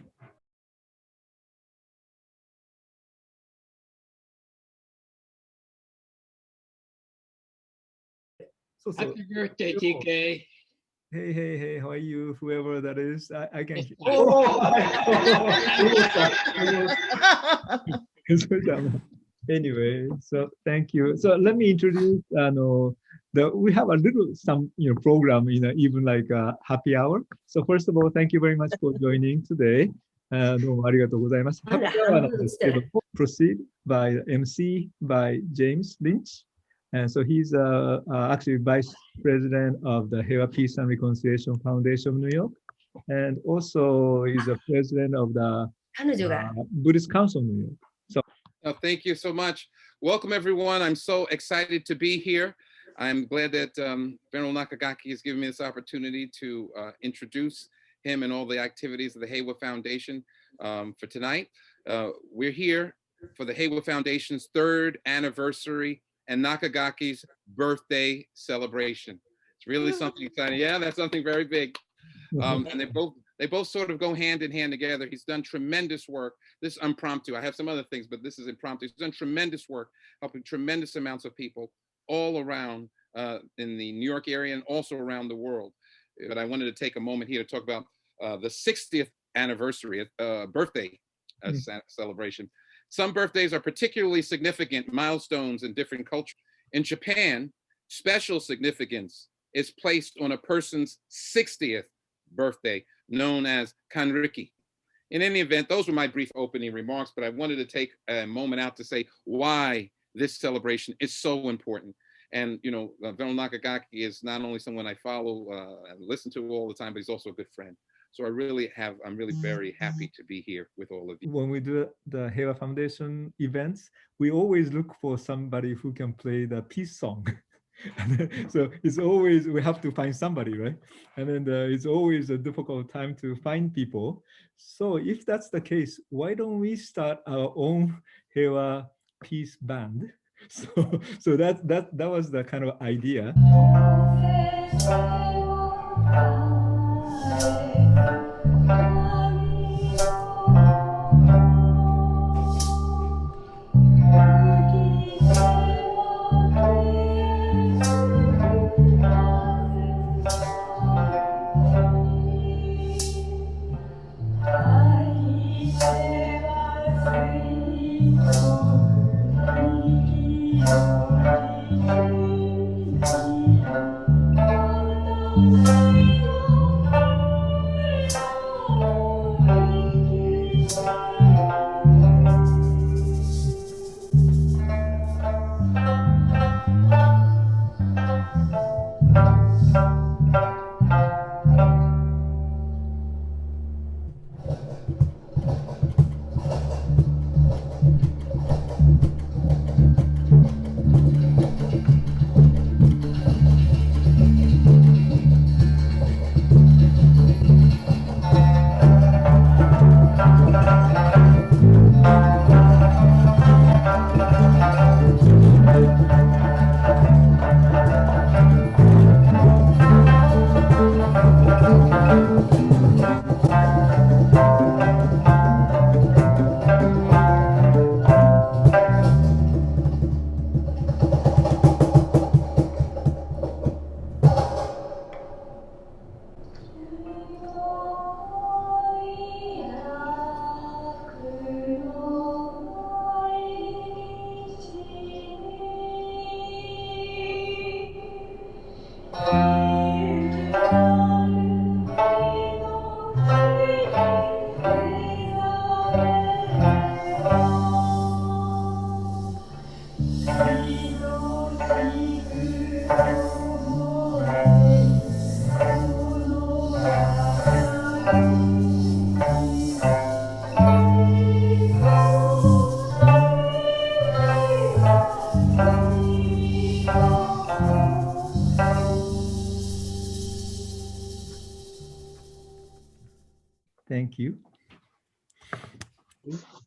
S9: Happy birthday, TK.
S2: Hey, how are you? Whoever that is, I can. Anyway, so thank you. So let me introduce. We have a little program even like a happy hour. So first of all, thank you very much for joining today. どうもありがとうございます。ハッピーアワーなんですけど、proceed by MC by James Lynch. And so he's actually vice president of the Heiwa Peace and Reconciliation Foundation of New York. And also he's a president of the Buddhist Council of New York. So
S1: thank you so much. Welcome, everyone. I'm so excited to be here. I'm glad that Venerable Nakagaki has given me this opportunity to introduce him and all the activities of the Heiwa Foundation for tonight. We're here for the Heiwa Foundation's 3rd anniversary and Nakagaki's birthday celebration. It's really something exciting. Yeah, that's something very big. And they both sort of go hand in hand together. He's done tremendous work. This is impromptu. I have some other things, but this is impromptu. He's done tremendous work, helping tremendous amounts of people all around in the New York area and also around the world. But I wanted to take a moment here to talk about the 60th anniversary, birthday celebration. Some birthdays are particularly significant milestones in different cultures. In Japan, special significance is placed on a person's 60th birthday, known as Kanreki. In any event, those were my brief opening remarks, but I wanted to take a moment out to say why this celebration is so important. And, Venerable Nakagaki is not only someone I follow and listen to all the time, but he's also a good friend. So I'm really very happy to be here with all of you.
S2: When we do the Heiwa Foundation events, we always look for somebody who can play the peace song. So it's always, we have to find somebody, right? And then it's always a difficult time to find people. So if that's the case, why don't we start our own Heiwa peace band? So that was the kind of idea.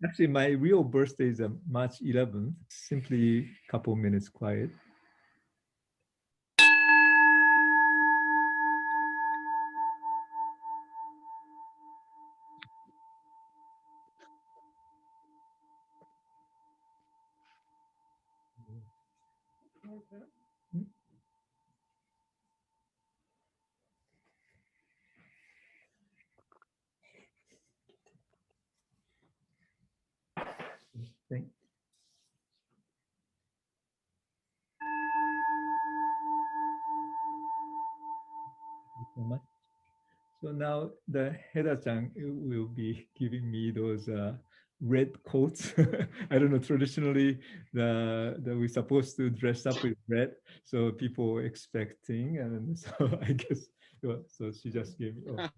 S2: Actually, my real birthday is March 11th. Simply a couple minutes quiet. Thank you so much. So now the Heda-chan will be giving me those red coats. I don't know, traditionally we're supposed to dress up with red, so people expecting, and so I guess, so she just gave me. Oh.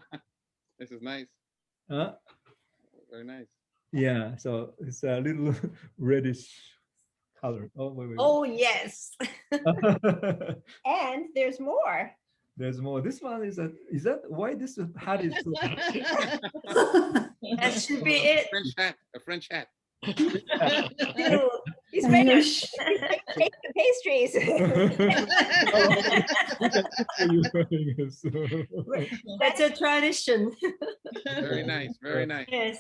S1: This is nice. Very nice.
S2: Yeah, so it's a little reddish color. Oh, wait.
S4: Oh, yes. And there's more.
S2: There's more. This one is that why this hat is so
S4: That should be it.
S1: A French hat.
S4: He's making cake and pastries. That's a tradition.
S1: Very nice, very nice.
S4: Yes,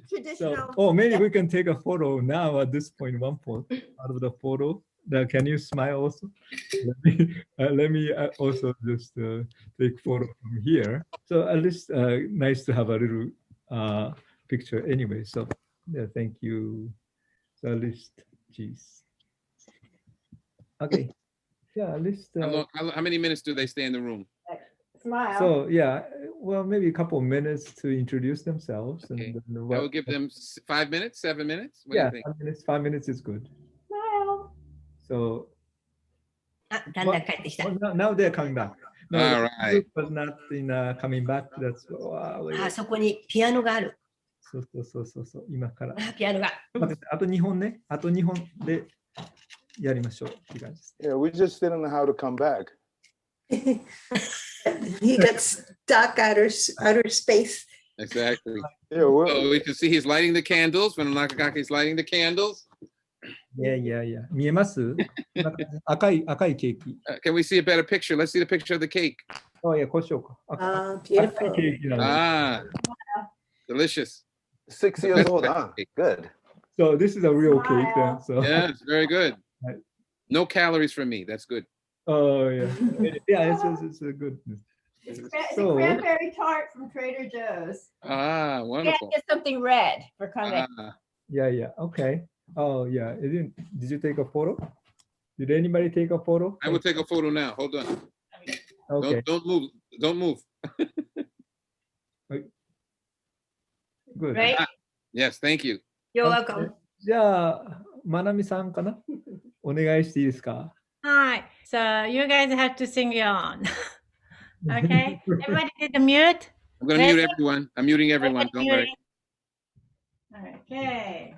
S4: traditional.
S2: So, maybe we can take a photo now at this point, one point out of the photo. Now, can you smile also? Let me also just take photo from here. So at least nice to have a little picture anyway. So yeah, thank you. So at least, geez. Okay. Yeah, at least.
S1: How many minutes do they stay in the room?
S4: Smile.
S2: So yeah, well, maybe a couple of minutes to introduce themselves.
S1: Okay.
S2: And then
S1: I will give them 5 minutes, 7 minutes. What
S2: yeah,
S1: do you think?
S2: 5 minutes is good.
S4: Smile.
S2: So
S4: now
S2: they're coming back. No,
S1: all right.
S2: Was not in coming back. That's
S4: そこにピアノがある。
S2: そう今から
S4: ピアノが。
S2: あと2本ね。あと2本でやりましょうって感じです。
S8: Yeah, we just didn't know how to come back.
S5: He got stuck outer space.
S1: Exactly.
S8: Yeah,
S1: so we can see he's lighting the candles. When Nakagaki is lighting the candles.
S2: Yeah. 見えます？赤いケーキ。
S1: Can we see a better picture? Let's see the picture of the cake.
S2: Oh yeah, こうしようか。
S5: Beautiful.
S1: Delicious.
S8: 6 years old, huh? Good.
S2: So this is a real cake then. So
S1: yeah, it's very good. No calories for me. That's good.
S2: Oh yeah. Yeah, it's a good.
S4: It's a cranberry tart from Trader Joe's.
S1: Wonderful.
S4: Can't get something red for coming.
S2: Yeah. Okay. Oh yeah. Did you take a photo? Did anybody take a photo?
S1: I will take a photo now. Hold on.
S2: Okay.
S1: Don't move. Don't move.
S2: Good.
S4: Right?
S1: Yes, thank you.
S4: You're welcome.
S2: じゃあ、まなみさんかな？お願いしていいですか？
S11: Hi. So you guys have to sing it on. Okay. Everybody did the mute.
S1: I'm going to mute everyone. I'm muting everyone. Don't worry.
S11: Okay.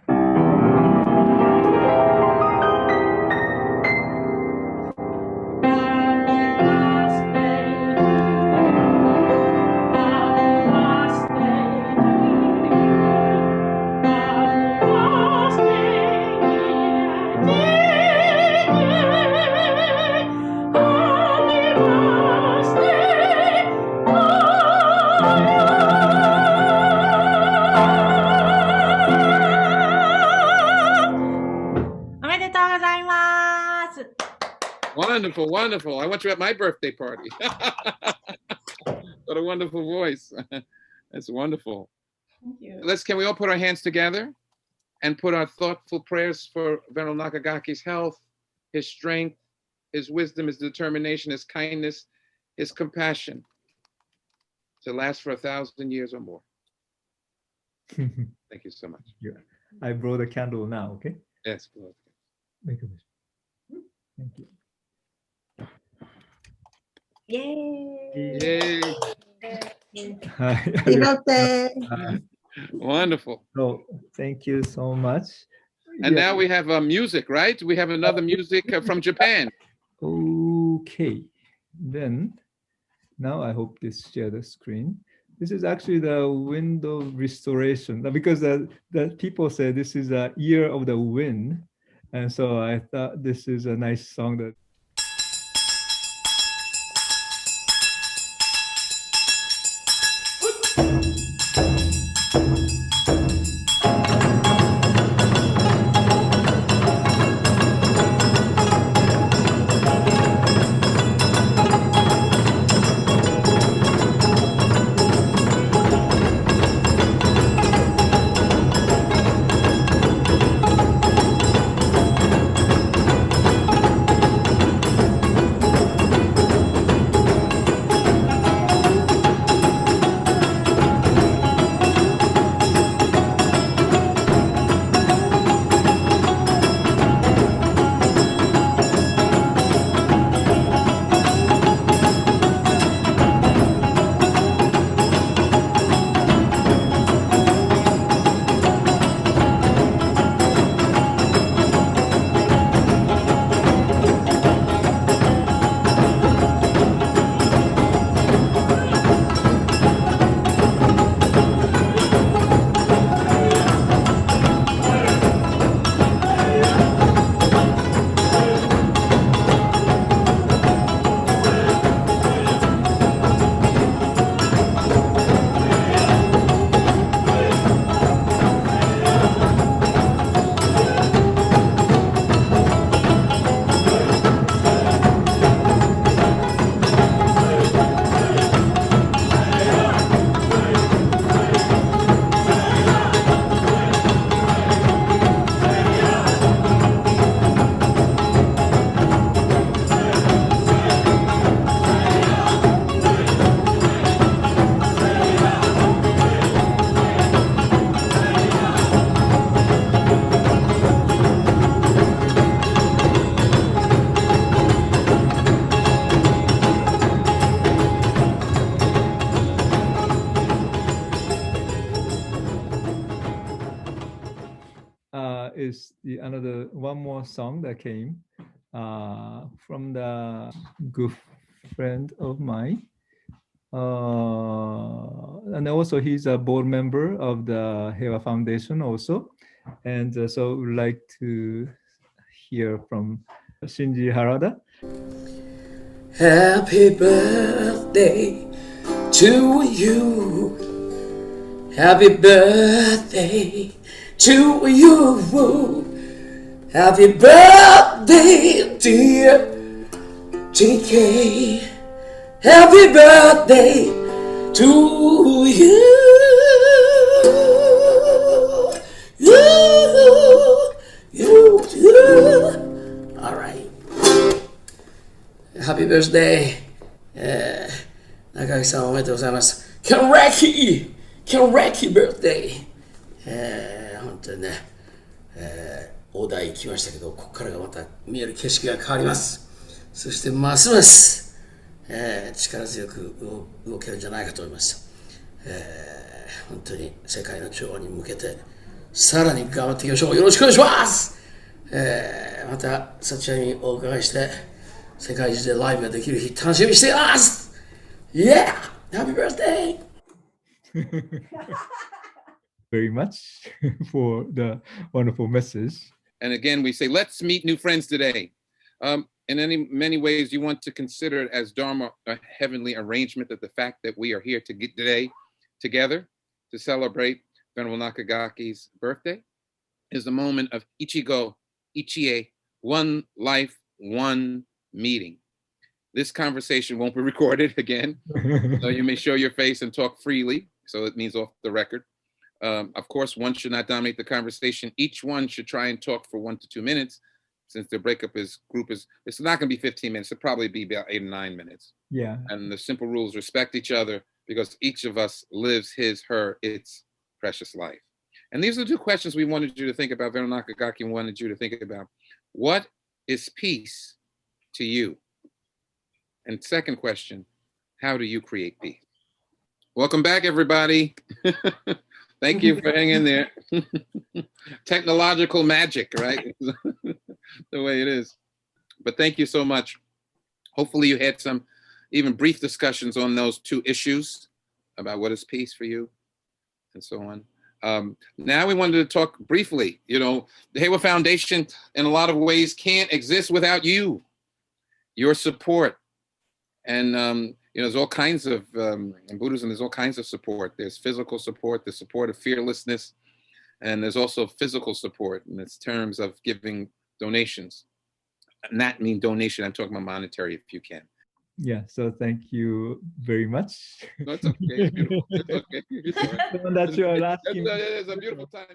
S1: Wonderful, wonderful. I want you at my birthday party. What a wonderful voice. That's wonderful.
S11: Thank you.
S1: Can we all put our hands together and put our thoughtful prayers for Venerable Nakagaki's health, his strength, his wisdom, his determination, his kindness, his compassion to last for 1,000 years or more. Thank you so much.
S2: Yeah. I brought a candle now, okay?
S1: Yes, please.
S2: Make a wish. Thank you.
S4: Yay!
S5: Happy birthday.
S1: Wonderful.
S2: So thank you so much.
S1: And now we have music, right? We have another music from Japan.
S2: Okay. Then now I hope this share the screen. This is actually the wind of restoration, because the people say this is a year of the wind. And so I thought this is a nice song that is the another one more song that came from the good friend of mine. And also he's a board member of the Heiwa Foundation also. And so we'd like to hear from Shinji Harada.
S12: Happy birthday to you. Happy birthday to you. Happy birthday, dear TK. Happy birthday to you. All right. Happy birthday. Nakagaki-san おめでとうございます。Kanreki birthday。本当にね、大台行きましたけど、ここからがまた見える景色が変わります。そしてますます、力強く動けるんじゃないかと思います。本当に世界の調和に向けてさらに頑張っていきましょう。よろしくお願いします。またそちらにお伺いして世界中でライブができる日楽しみにしています。Yeah! Happy birthday!
S2: Very much for the wonderful message.
S1: And again, we say, let's meet new friends today. In many ways, you want to consider it as Dharma, a heavenly arrangement, that the fact that we are here today together to celebrate Venerable Nakagaki's birthday is the moment of Ichigo, Ichie, one life, one meeting. This conversation won't be recorded again, so you may show your face and talk freely, so it means off the record. Of course, one should not dominate the conversation. Each one should try and talk for 1 to 2 minutes, since the breakup group is, it's not going to be 15 minutes. It'll probably be about 8 or 9 minutes.
S2: Yeah.
S1: And the simple rules: respect each other, because each of us lives his, her, its precious life. And these are the 2 questions we wanted you to think about. Venerable Nakagaki wanted you to think about. What is peace to you? And second question, how do you create peace? Welcome back, everybody. Thank you for hanging there. Technological magic, right? The way it is. But thank you so much. Hopefully you had some even brief discussions on those 2 issues. about what is peace for you, and so on. Now we wanted to talk briefly, the Heiwa Foundation in a lot of ways can't exist without you, your support. And, there's all kinds of, in Buddhism, there's all kinds of support. There's physical support, the support of fearlessness, and there's also physical support in its terms of giving donations. Not mean donation, I'm talking about monetary if you can.
S2: Yeah, so thank you very much.
S1: No, it's okay, it's beautiful. It's okay. It's all right.
S2: That's your last.
S1: It's a beautiful time.